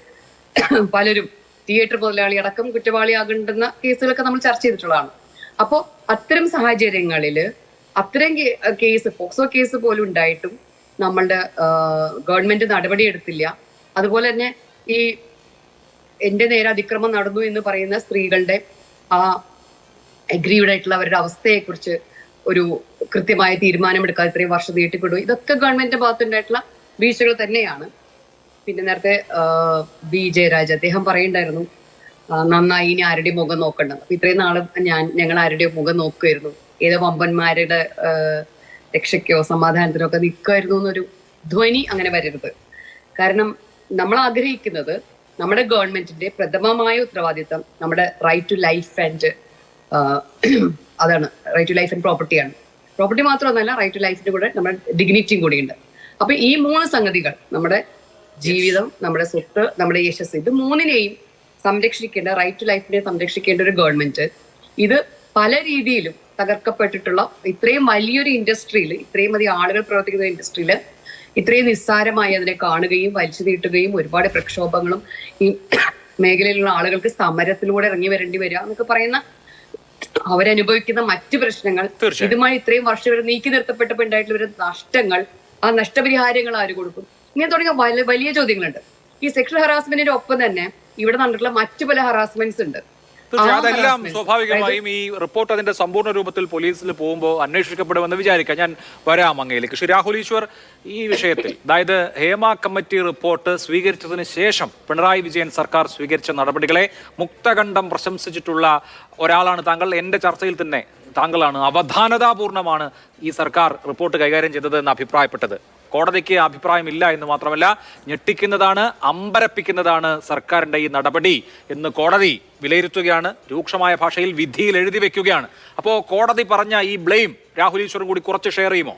പലരും തിയേറ്റർ മുതലാളി അടക്കം കുറ്റവാളിയാകേണ്ടുന്ന കേസുകളൊക്കെ നമ്മൾ ചർച്ച ചെയ്തിട്ടുള്ളതാണ്. അപ്പോൾ അത്തരം സാഹചര്യങ്ങളിൽ അത്തരം കേസ്, പോക്സോ കേസ് പോലും ഉണ്ടായിട്ടും നമ്മളുടെ ഗവൺമെന്റ് നടപടിയെടുത്തില്ല. അതുപോലെ തന്നെ ഈ എന്റെ നേരെ അതിക്രമം നടന്നു എന്ന് പറയുന്ന സ്ത്രീകളുടെ ആ അഗ്രീഡ് ആയിട്ടുള്ള അവരുടെ അവസ്ഥയെക്കുറിച്ച് ഒരു കൃത്യമായ തീരുമാനമെടുക്കാതെ ഇത്രയും വർഷം നീട്ടിക്കൊണ്ടു. ഇതൊക്കെ ഗവൺമെന്റിന്റെ ഭാഗത്തുണ്ടായിട്ടുള്ള വീഴ്ചകൾ തന്നെയാണ്. പിന്നെ നേരത്തെ B ജയരാജ് അദ്ദേഹം പറയുണ്ടായിരുന്നു, നന്നായി ഇനി ആരുടെയും മുഖം നോക്കണ്ടെന്ന്. അപ്പൊ ഇത്രയും നാളും ഞങ്ങൾ ആരുടെയും മുഖം നോക്കുമായിരുന്നു, ഏതോ വമ്പന്മാരുടെ രക്ഷയ്ക്കോ സമാധാനത്തിനോ ഒക്കെ നിൽക്കുമായിരുന്നു എന്നൊരു ധ്വനി അങ്ങനെ വരരുത്. കാരണം നമ്മൾ ആഗ്രഹിക്കുന്നത് നമ്മുടെ ഗവൺമെന്റിന്റെ പ്രഥമമായ ഉത്തരവാദിത്തം നമ്മുടെ റൈറ്റ് ടു ലൈഫ് ആൻഡ് അതാണ്, റൈറ്റ് ടു ലൈഫ് ആൻഡ് പ്രോപ്പർട്ടിയാണ്. പ്രോപ്പർട്ടി മാത്രമൊന്നുമല്ല, റൈറ്റ് ടു ലൈഫിന്റെ കൂടെ നമ്മുടെ ഡിഗ്നിറ്റിയും കൂടിയുണ്ട്. അപ്പൊ ഈ 3 സംഗതികൾ, നമ്മുടെ ജീവിതം, നമ്മുടെ സ്വത്ത്, നമ്മുടെ യശസ്, ഇത് 3നെയും സംരക്ഷിക്കേണ്ട, റൈറ്റ് ടു ലൈഫിനെ സംരക്ഷിക്കേണ്ട ഒരു ഗവൺമെന്റ് ഇത് പല രീതിയിലും തകർക്കപ്പെട്ടിട്ടുള്ള ഇത്രയും വലിയൊരു ഇൻഡസ്ട്രിയിൽ, ഇത്രയും അധികം ആളുകൾ പ്രവർത്തിക്കുന്ന ഇൻഡസ്ട്രിയിൽ ഇത്രയും നിസ്സാരമായി അതിനെ കാണുകയും വലിച്ചു നീട്ടുകയും ഒരുപാട് പ്രക്ഷോഭങ്ങളും ഈ മേഖലയിലുള്ള ആളുകൾക്ക് സമരത്തിലൂടെ ഇറങ്ങി വരേണ്ടി വരിക എന്നൊക്കെ പറയുന്ന അവരനുഭവിക്കുന്ന മറ്റു പ്രശ്നങ്ങൾ, ഇതുമായി ഇത്രയും വർഷം വരെ നീക്കി നിർത്തപ്പെട്ടപ്പോൾ ഉണ്ടായിട്ടുള്ള ഒരു നഷ്ടങ്ങൾ, ആ നഷ്ടപരിഹാരങ്ങൾ ആര് കൊടുക്കും, ഇങ്ങനെ തുടങ്ങിയ വലിയ ചോദ്യങ്ങളുണ്ട്. ഈ സെക്ഷൽ ഹറാസ്മെന്റിന്റെ ഒപ്പം തന്നെ ഇവിടെ നടന്നിട്ടുള്ള മറ്റു പല ഹറാസ്മെന്റ്സ് ഉണ്ട്. അതെല്ലാം സ്വാഭാവികമായും ഈ റിപ്പോർട്ട് അതിന്റെ സമ്പൂർണ്ണ രൂപത്തിൽ പോലീസിൽ പോകുമ്പോൾ അന്വേഷിക്കപ്പെടുമെന്ന് വിചാരിക്കാം. ഞാൻ വരാം അങ്ങയിലേക്ക്. ശ്രീ രാഹുൽ ഈശ്വർ, ഈ വിഷയത്തിൽ, അതായത് ഹേമ കമ്മിറ്റി റിപ്പോർട്ട് സ്വീകരിച്ചതിന് ശേഷം പിണറായി വിജയൻ സർക്കാർ സ്വീകരിച്ച നടപടികളെ മുക്തകണ്ഠം പ്രശംസിച്ചിട്ടുള്ള ഒരാളാണ് താങ്കൾ. എന്റെ ചർച്ചയിൽ തന്നെ താങ്കളാണ് അവധാനതാപൂർണമാണ് ഈ സർക്കാർ റിപ്പോർട്ട് കൈകാര്യം ചെയ്തത് എന്ന് അഭിപ്രായപ്പെട്ടത്. കോടതിക്ക് അഭിപ്രായമില്ല എന്ന് മാത്രമല്ല, ഞെട്ടിക്കുന്നതാണ്, അമ്പരപ്പിക്കുന്നതാണ് സർക്കാരിന്റെ ഈ നടപടി എന്ന് കോടതി വിലയിരുത്തുകയാണ്. രൂക്ഷമായ ഭാഷയിൽ വിധിയിൽ എഴുതി വെക്കുകയാണ്. അപ്പോൾ കോടതി പറഞ്ഞ ഈ ബ്ലെയിം രാഹുൽ ഈശ്വറും കൂടി കുറച്ച് ഷെയർ ചെയ്യുമോ?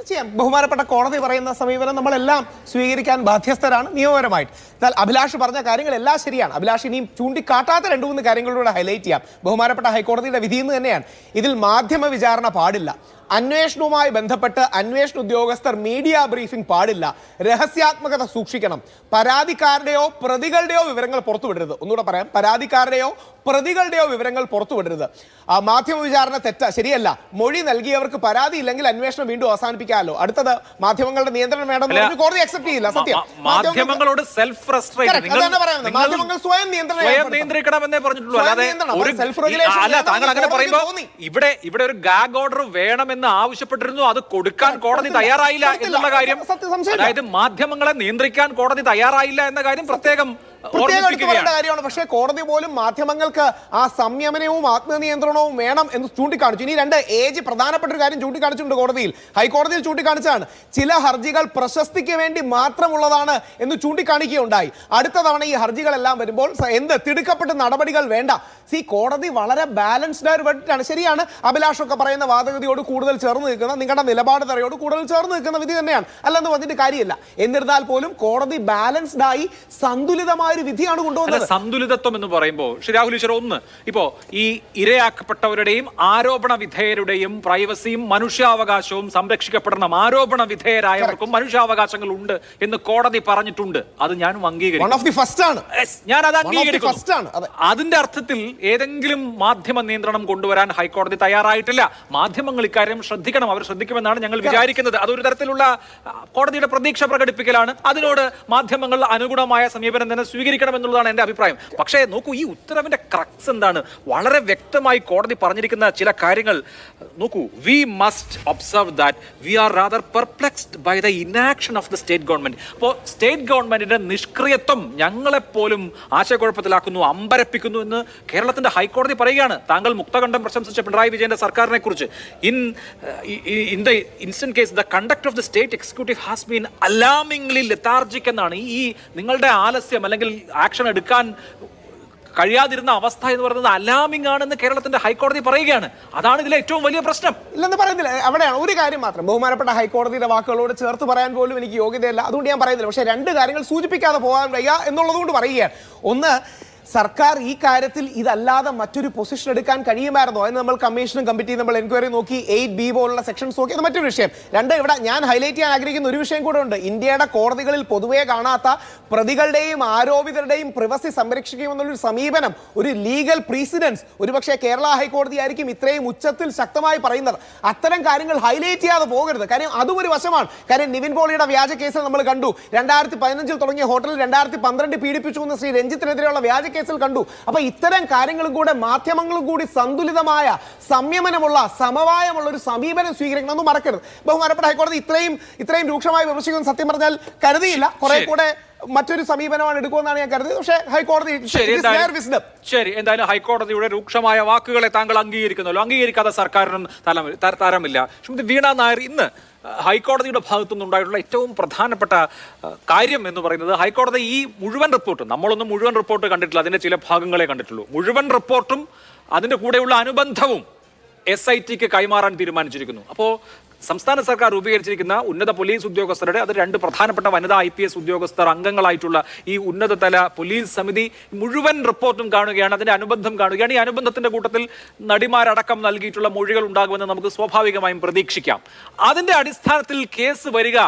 ചെയ്യാം. ബഹുമാനപ്പെട്ട കോടതി പറയുന്ന സമീപനം നമ്മളെല്ലാം സ്വീകരിക്കാൻ ബാധ്യസ്ഥരാണ് നിയമപരമായിട്ട്. എന്നാൽ അഭിലാഷ് പറഞ്ഞ കാര്യങ്ങളെല്ലാം ശരിയാണ്. അഭിലാഷ് ഇനിയും ചൂണ്ടിക്കാട്ടാത്ത 2-3 കാര്യങ്ങളിലൂടെ ഹൈലൈറ്റ് ചെയ്യാം. ബഹുമാനപ്പെട്ട ഹൈക്കോടതിയുടെ വിധി എന്ന് തന്നെയാണ്, ഇതിൽ മാധ്യമ വിചാരണ പാടില്ല, അന്വേഷണവുമായി ബന്ധപ്പെട്ട് അന്വേഷണ ഉദ്യോഗസ്ഥർ മീഡിയ ബ്രീഫിംഗ് പാടില്ല, രഹസ്യാത്മകത സൂക്ഷിക്കണം, പരാതിക്കാരുടെയോ പ്രതികളുടെയോ വിവരങ്ങൾ പുറത്തുവിടരുത്. ഒന്നുകൂടെ പറയാം, പരാതിക്കാരുടെയോ പ്രതികളുടെയോ വിവരങ്ങൾ പുറത്തുവിടരുത്. മാധ്യമ വിചാരണ ശരിയല്ല. മൊഴി നൽകിയവർക്ക് പരാതി ഇല്ലെങ്കിൽ അന്വേഷണം വീണ്ടും അവസാനിപ്പിക്കാമല്ലോ. അടുത്തത് മാധ്യമങ്ങളുടെ നിയന്ത്രണം വേണമെന്ന് കോടതി അക്സെപ്റ്റ് ചെയ്യില്ല. സത്യം, മാധ്യമങ്ങളോട് സെൽഫ് മാധ്യമങ്ങൾ സ്വയം നിയന്ത്രിക്കണമെന്നേ പറഞ്ഞിട്ടുള്ളൂ. താങ്കൾ അങ്ങനെ പറയുമ്പോൾ ഇവിടെ ഒരു ഗാഗ് ഓർഡർ വേണമെന്ന് ആവശ്യപ്പെട്ടിരുന്നു, അത് കൊടുക്കാൻ കോടതി തയ്യാറായില്ല എന്നുള്ള കാര്യം, അതായത് മാധ്യമങ്ങളെ നിയന്ത്രിക്കാൻ കോടതി തയ്യാറായില്ല എന്ന കാര്യം പ്രത്യേകം പ്രത്യേകം എടുത്തു പറയേണ്ട കാര്യമാണ്. പക്ഷേ കോടതി പോലും മാധ്യമങ്ങൾക്ക് ആ സംയമനവും ആത്മനിയന്ത്രണവും വേണം എന്ന് ചൂണ്ടിക്കാണിച്ചു. ഇനി രണ്ട് ഏജ് പ്രധാനപ്പെട്ട ഒരു കാര്യം ചൂണ്ടിക്കാണിച്ചിട്ടുണ്ട് കോടതിയിൽ, ഹൈക്കോടതിയിൽ ചൂണ്ടിക്കാണിച്ചാണ് ചില ഹർജികൾ പ്രശസ്തിക്ക് വേണ്ടി മാത്രമുള്ളതാണ് എന്ന് ചൂണ്ടിക്കാണിക്കുകയുണ്ടായി. അടുത്ത തവണ ഈ ഹർജികളെല്ലാം വരുമ്പോൾ തിടുക്കപ്പെട്ട നടപടികൾ വേണ്ട. കോടതി വളരെ ബാലൻസ്ഡ് ആയ ഒരു വെർഡിക്റ്റാണ്. ശരിയാണ്, അഭിലാഷൊക്കെ പറയുന്ന വാദഗതിയോട് കൂടുതൽ ചേർന്ന് നിൽക്കുന്ന, നിങ്ങളുടെ നിലപാട് തറയോട് കൂടുതൽ ചേർന്ന് നിൽക്കുന്ന വിധി തന്നെയാണ്, അല്ലെന്ന് പറഞ്ഞിട്ട് കാര്യമില്ല. എന്നിരുന്നാൽ പോലും കോടതി ബാലൻസ്ഡ് ആയി സന്തുലിതമായ ഒരു വിധിയാണ് കൊണ്ടുവന്നത്. സന്തുലിതത്വം എന്ന് പറയുമ്പോൾ രാഹുൽ ഈശ്വർ, ഒന്ന് ഇപ്പോ ഈ ഇരയാക്കപ്പെട്ടവരുടെയും ആരോപണ വിധേയരുടെയും പ്രൈവസിയും മനുഷ്യാവകാശവും സംരക്ഷിക്കപ്പെടണം, ആരോപണ വിധേയരായവർക്കും മനുഷ്യാവകാശങ്ങൾ ഉണ്ട് എന്ന് കോടതി പറഞ്ഞിട്ടുണ്ട്. അത് ഞാനും അംഗീകരിക്കുന്നു. ഞാൻ അത് അംഗീകരിക്കുന്നു. അതിന്റെ അർത്ഥത്തിൽ ഏതെങ്കിലും മാധ്യമ നിയന്ത്രണം കൊണ്ടുവരാൻ ഹൈക്കോടതി തയ്യാറായിട്ടില്ല. മാധ്യമങ്ങൾ ഇക്കാര്യം ശ്രദ്ധിക്കണം, അവർ ശ്രദ്ധിക്കുമെന്നാണ് ഞങ്ങൾ വിചാരിക്കുന്നത്. അതൊരു തരത്തിലുള്ള കോടതിയുടെ പ്രതീക്ഷ പ്രകടിപ്പിക്കലാണ്. അതിനോട് മാധ്യമങ്ങൾ അനുകൂലമായ സമീപനം തന്നെ സ്വീകരിക്കണം എന്നുള്ളതാണ് എന്റെ അഭിപ്രായം. പക്ഷേ നോക്കൂ, ഈ ഉത്തരവിന്റെ ക്രക്സ് എന്താണ്? വളരെ വ്യക്തമായി കോടതി പറഞ്ഞിരിക്കുന്ന ചില കാര്യങ്ങൾ നോക്കൂ. We must observe that we are rather perplexed by the inaction of the state government. അപ്പോൾ സ്റ്റേറ്റ് ഗവൺമെന്റിന്റെ നിഷ്ക്രിയത്വം ഞങ്ങളെപ്പോലും ആശയക്കുഴപ്പത്തിലാക്കുന്നു, അമ്പരപ്പിക്കുന്നു എന്ന് കേരളത്തിന്റെ ഹൈക്കോടതി പറയുകയാണ്. താങ്കൾ മുക്തകണ്ഠം പ്രശംസിച്ച പിണറായി വിജയന്റെ സർക്കാരിനെ കുറിച്ച് in the instant case the conduct of the state executive has been alarmingly lethargic എന്നാണ്. ഈ നിങ്ങളുടെ ആലസ്യം അല്ലെങ്കിൽ ആക്ഷൻ എടുക്കാൻ കഴിയാതിരുന്ന അവസ്ഥ എന്ന് പറയുന്നത് അലാമിംഗ് ആണെന്ന് കേരളത്തിന്റെ ഹൈക്കോടതി പറയുകയാണ്. അതാണ് ഇതിലെ ഏറ്റവും വലിയ പ്രശ്നം. ഇല്ലെന്ന് പറയുന്നില്ല, അവിടെയാണ് ഒരു കാര്യം മാത്രം ബഹുമാനപ്പെട്ട ഹൈക്കോടതിയുടെ വാക്കുകളോട് ചേർത്ത് പറയാൻ പോലും എനിക്ക് യോഗ്യതയില്ല, അതുകൊണ്ട് ഞാൻ പറയുന്നില്ല. പക്ഷേ രണ്ട് കാര്യങ്ങൾ സൂചിപ്പിക്കാതെ പോകാൻ വയ്യ എന്നുള്ളതുകൊണ്ട് പറയുകയാണ്. ഒന്ന്, സർക്കാർ ഈ കാര്യത്തിൽ ഇതല്ലാതെ മറ്റൊരു പൊസിഷൻ എടുക്കാൻ കഴിയുമായിരുന്നോ? അതിന് നമ്മൾ കമ്മീഷനും കമ്മിറ്റിയും നമ്മൾ എൻക്വയറി നോക്കി, 8B പോലുള്ള സെക്ഷൻസ് നോക്കി, അത് മറ്റൊരു വിഷയം. രണ്ട്, ഇവിടെ ഞാൻ ഹൈലൈറ്റ് ചെയ്യാൻ ആഗ്രഹിക്കുന്ന ഒരു വിഷയം കൂടെ ഉണ്ട്. ഇന്ത്യയുടെ കോടതികളിൽ പൊതുവെ കാണാത്ത പ്രതികളുടെയും ആരോപിതരുടെയും പ്രിവസി സംരക്ഷിക്കുമെന്നുള്ളൊരു സമീപനം, ഒരു ലീഗൽ പ്രീസിഡൻസ് ഒരുപക്ഷെ കേരള ഹൈക്കോടതി ആയിരിക്കും ഇത്രയും ഉച്ചത്തിൽ ശക്തമായി പറയുന്നത്. അത്തരം കാര്യങ്ങൾ ഹൈലൈറ്റ് ചെയ്യാതെ പോകരുത്. കാര്യം അതും ഒരു വശമാണ്. കാര്യം നിവിൻ പോളിയുടെ വ്യാജ കേസിൽ നമ്മൾ കണ്ടു, 2015 തുടങ്ങിയ ഹോട്ടലിൽ 2012 പീഡിപ്പിച്ചു എന്ന ശ്രീ രഞ്ജിത്തിനെതിരെയുള്ള വ്യാജ കേസിൽ കണ്ടു. അപ്പൊ ഇത്തരം കാര്യങ്ങളും കൂടെ മാധ്യമങ്ങളും കൂടി സന്തുലിതമായ, സംയമനമുള്ള, സമവായമുള്ള ഒരു സമീപനം സ്വീകരിക്കണമെന്ന് മറക്കരുത്. ബഹുമാനപ്പെട്ട ഹൈക്കോടതി ഇത്രയും രൂക്ഷമായി വിമർശിക്കുന്ന സത്യം പറഞ്ഞാൽ കരുതിയില്ല. കുറെ കൂടെ മറ്റൊരു സമീപനമാണ് എടുക്കുമെന്നാണ് ഞാൻ കരുതിയത്. പക്ഷേ ഹൈക്കോടതി ശരി, എന്തായാലും ഹൈക്കോടതിയുടെ രൂക്ഷമായ വാക്കുകളെ താങ്കൾ അംഗീകരിക്കുന്നല്ലോ. അംഗീകരിക്കാതെ സർക്കാരിനും തരമില്ല. ശ്രീമതി വീണ നായർ, ഇന്ന് ഹൈക്കോടതിയുടെ ഭാഗത്തുനിന്നുണ്ടായിട്ടുള്ള ഏറ്റവും പ്രധാനപ്പെട്ട കാര്യം എന്ന് പറയുന്നത്, ഹൈക്കോടതി ഈ മുഴുവൻ റിപ്പോർട്ടും, നമ്മളൊന്നും മുഴുവൻ റിപ്പോർട്ട് കണ്ടിട്ടില്ല, അതിന്റെ ചില ഭാഗങ്ങളെ കണ്ടിട്ടുള്ളൂ, മുഴുവൻ റിപ്പോർട്ടും അതിന്റെ കൂടെയുള്ള അനുബന്ധവും SITക്ക് കൈമാറാൻ തീരുമാനിച്ചിരിക്കുന്നു. അപ്പോൾ സംസ്ഥാന സർക്കാർ രൂപീകരിച്ചിരിക്കുന്ന ഉന്നത പോലീസ് ഉദ്യോഗസ്ഥരുടെ, അത് 2 പ്രധാനപ്പെട്ട വനിതാ IPS ഉദ്യോഗസ്ഥർ അംഗങ്ങളായിട്ടുള്ള ഈ ഉന്നതതല പോലീസ് സമിതി മുഴുവൻ റിപ്പോർട്ടും കാണുകയാണ്, അതിന്റെ അനുബന്ധം കാണുകയാണ്. ഈ അനുബന്ധത്തിന്റെ കൂട്ടത്തിൽ നടിമാരടക്കം നൽകിയിട്ടുള്ള മൊഴികൾ ഉണ്ടാകുമെന്ന് നമുക്ക് സ്വാഭാവികമായും പ്രതീക്ഷിക്കാം. അതിന്റെ അടിസ്ഥാനത്തിൽ കേസ് വരിക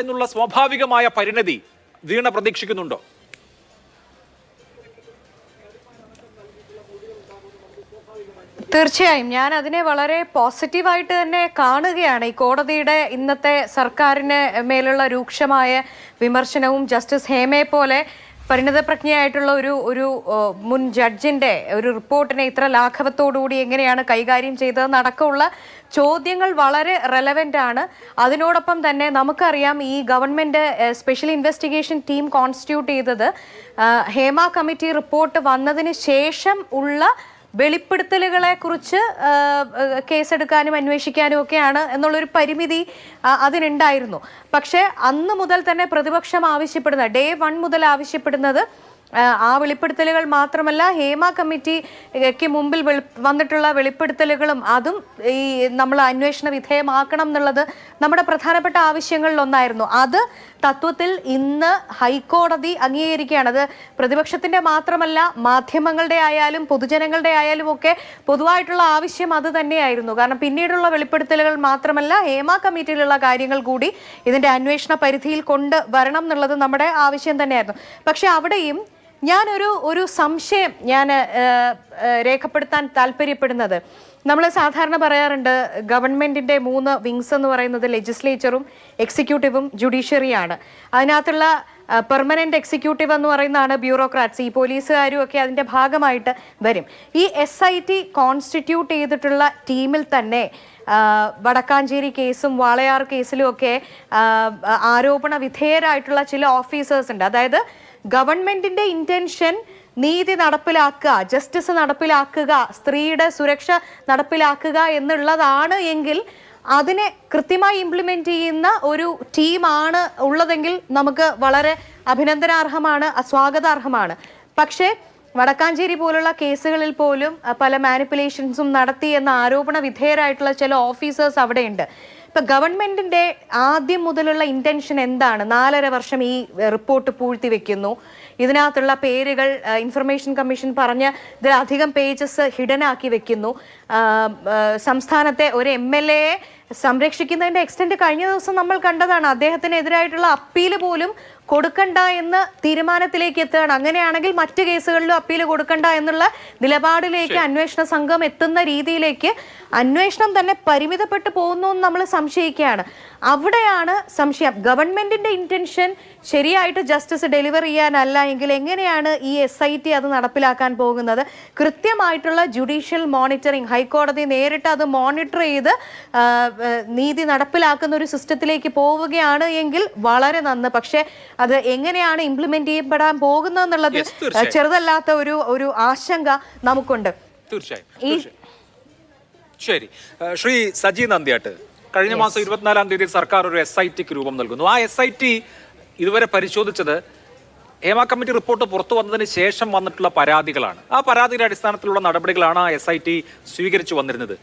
എന്നുള്ള സ്വാഭാവികമായ പരിണതി വീണ പ്രതീക്ഷിക്കുന്നുണ്ടോ? തീർച്ചയായും ഞാൻ അതിനെ വളരെ പോസിറ്റീവായിട്ട് തന്നെ കാണുകയാണ്. ഈ കോടതിയുടെ ഇന്നത്തെ സർക്കാരിന് മേലുള്ള രൂക്ഷമായ വിമർശനവും ജസ്റ്റിസ് ഹേമയെ പോലെ പരിണിതപ്രജ്ഞയായിട്ടുള്ള ഒരു മുൻ ജഡ്ജിന്റെ ഒരു റിപ്പോർട്ടിനെ ഇത്ര ലാഘവത്തോടുകൂടി എങ്ങനെയാണ് കൈകാര്യം ചെയ്തതെന്നടക്കമുള്ള ചോദ്യങ്ങൾ വളരെ റെലവൻ്റ് ആണ്. അതിനോടൊപ്പം തന്നെ നമുക്കറിയാം, ഈ government special investigation team constitute ചെയ്തത് ഹേമ കമ്മിറ്റി റിപ്പോർട്ട് വന്നതിന് ശേഷം ഉള്ള വെളിപ്പെടുത്തലുകളെ കുറിച്ച് കേസെടുക്കാനും അന്വേഷിക്കാനും ഒക്കെയാണ് എന്നുള്ളൊരു പരിമിതി അതിനുണ്ടായിരുന്നു. പക്ഷേ അന്ന് മുതൽ തന്നെ പ്രതിപക്ഷം ആവശ്യപ്പെടുന്ന, ഡേ 1 മുതൽ ആവശ്യപ്പെടുന്നത് ആ വെളിപ്പെടുത്തലുകൾ മാത്രമല്ല, ഹേമ കമ്മിറ്റിക്ക് മുമ്പിൽ വന്നിട്ടുള്ള വെളിപ്പെടുത്തലുകളും അതും ഈ നമ്മൾ അന്വേഷണ വിധേയമാക്കണം എന്നുള്ളത് നമ്മുടെ പ്രധാനപ്പെട്ട ആവശ്യങ്ങളിലൊന്നായിരുന്നു. അത് തത്വത്തിൽ ഇന്ന് ഹൈക്കോടതി അംഗീകരിക്കുകയാണ്. അത് പ്രതിപക്ഷത്തിന്റെ മാത്രമല്ല, മാധ്യമങ്ങളുടെ ആയാലും പൊതുജനങ്ങളുടെ ആയാലും ഒക്കെ പൊതുവായിട്ടുള്ള ആവശ്യം അത് തന്നെയായിരുന്നു. കാരണം പിന്നീടുള്ള വെളിപ്പെടുത്തലുകൾ മാത്രമല്ല, ഹേമ കമ്മിറ്റിയിലുള്ള കാര്യങ്ങൾ കൂടി ഇതിന്റെ അന്വേഷണ പരിധിയിൽ കൊണ്ടുവരണം എന്നുള്ളത് നമ്മുടെ ആവശ്യം തന്നെയായിരുന്നു. പക്ഷെ അവിടെയും ഒരു സംശയം ഞാൻ രേഖപ്പെടുത്താൻ താല്പര്യപ്പെടുന്നത്, നമ്മൾ സാധാരണ പറയാറുണ്ട് ഗവൺമെന്റിന്റെ 3 വിങ്സ് എന്ന് പറയുന്നത് ലെജിസ്ലേച്ചറും എക്സിക്യൂട്ടീവും ജുഡീഷ്യറിയാണ്. അതിനകത്തുള്ള പെർമനന്റ് എക്സിക്യൂട്ടീവ് എന്ന് പറയുന്നതാണ് ബ്യൂറോക്രാറ്റ്സ്. ഈ പോലീസുകാരും ഒക്കെ അതിന്റെ ഭാഗമായിട്ട് വരും. ഈ SIT കോൺസ്റ്റിറ്റ്യൂട്ട് ചെയ്തിട്ടുള്ള ടീമിൽ തന്നെ വടക്കാഞ്ചേരി കേസും വാളയാർ കേസിലും ഒക്കെ ആരോപണ വിധേയരായിട്ടുള്ള ചില ഓഫീസേഴ്സ് ഉണ്ട്. അതായത് ഗവൺമെന്റിന്റെ ഇന്റൻഷൻ നീതി നടപ്പിലാക്കുക, ജസ്റ്റിസ് നടപ്പിലാക്കുക, സ്ത്രീയുടെ സുരക്ഷ നടപ്പിലാക്കുക എന്നുള്ളതാണ് എങ്കിൽ അതിനെ കൃത്യമായി ഇംപ്ലിമെന്റ് ചെയ്യുന്ന ഒരു ടീമാണ് ഉള്ളതെങ്കിൽ നമുക്ക് വളരെ അഭിനന്ദനാർഹമാണ്, സ്വാഗതാർഹമാണ്. പക്ഷേ വടക്കാഞ്ചേരി പോലുള്ള കേസുകളിൽ പോലും പല മാനിപ്പുലേഷൻസും നടത്തി എന്ന ആരോപണ വിധേയരായിട്ടുള്ള ചില ഓഫീസേഴ്സ് അവിടെയുണ്ട്. ഇപ്പൊ ഗവൺമെന്റിന്റെ ആദ്യം മുതലുള്ള ഇന്റൻഷൻ എന്താണ്? 4.5 വർഷം ഈ റിപ്പോർട്ട് പൂഴ്ത്തിവെക്കുന്നു, ഇതിനകത്തുള്ള പേരുകൾ ഇൻഫർമേഷൻ കമ്മീഷൻ പറഞ്ഞ് ഇതിലധികം പേജസ് ഹിഡൻ ആക്കി വെക്കുന്നു, സംസ്ഥാനത്തെ ഒരു MLA സംരക്ഷിക്കുന്നതിന്റെ എക്സ്റ്റെന്റ് കഴിഞ്ഞ ദിവസം നമ്മൾ കണ്ടതാണ്. അദ്ദേഹത്തിനെതിരായിട്ടുള്ള അപ്പീല് പോലും കൊടുക്കണ്ട എന്ന് തീരുമാനത്തിലേക്ക് എത്തുകയാണ്. അങ്ങനെയാണെങ്കിൽ മറ്റ് കേസുകളിലും അപ്പീൽ കൊടുക്കണ്ട എന്നുള്ള നിലപാടിലേക്ക് അന്വേഷണ സംഘം എത്തുന്ന രീതിയിലേക്ക് അന്വേഷണം തന്നെ പരിമിതപ്പെട്ടു പോകുന്നു എന്ന് നമ്മൾ സംശയിക്കുകയാണ്. അവിടെയാണ് സംശയം. ഗവൺമെന്റിന്റെ ഇന്റൻഷൻ ശരിയായിട്ട് ജസ്റ്റിസ് ഡെലിവർ ചെയ്യാനല്ല എങ്കിൽ എങ്ങനെയാണ് ഈ SIT അത് നടപ്പിലാക്കാൻ പോകുന്നത്? കൃത്യമായിട്ടുള്ള ജുഡീഷ്യൽ മോണിറ്ററിംഗ്, ഹൈക്കോടതി നേരിട്ട് അത് മോണിറ്റർ ചെയ്ത് നീതി നടപ്പിലാക്കുന്ന ഒരു സിസ്റ്റത്തിലേക്ക് പോവുകയാണ് എങ്കിൽ വളരെ നന്ന്. പക്ഷെ അത് എങ്ങനെയാണ് ഇംപ്ലിമെന്റ് ചെയ്യപ്പെടാൻ പോകുന്നതെന്നുള്ളത് ചെറുതല്ലാത്ത ഒരു ആശങ്ക നമുക്കുണ്ട്. തീർച്ചയായും. ശരി, ശ്രീ സജി നന്ദ്യാട്ട്, കഴിഞ്ഞ മാസം 24-ാം തീയതി സർക്കാർ ഒരു SITക്ക് രൂപം നൽകുന്നു. ആ SIT ഇതുവരെ പരിശോധിച്ചത് ഹേമ കമ്മിറ്റി റിപ്പോർട്ട് പുറത്തു വന്നതിന് ശേഷം വന്നിട്ടുള്ള പരാതികളാണ്. ആ പരാതിയുടെ അടിസ്ഥാനത്തിലുള്ള നടപടികളാണ് ആ SIT സ്വീകരിച്ചു വന്നിരുന്നത്.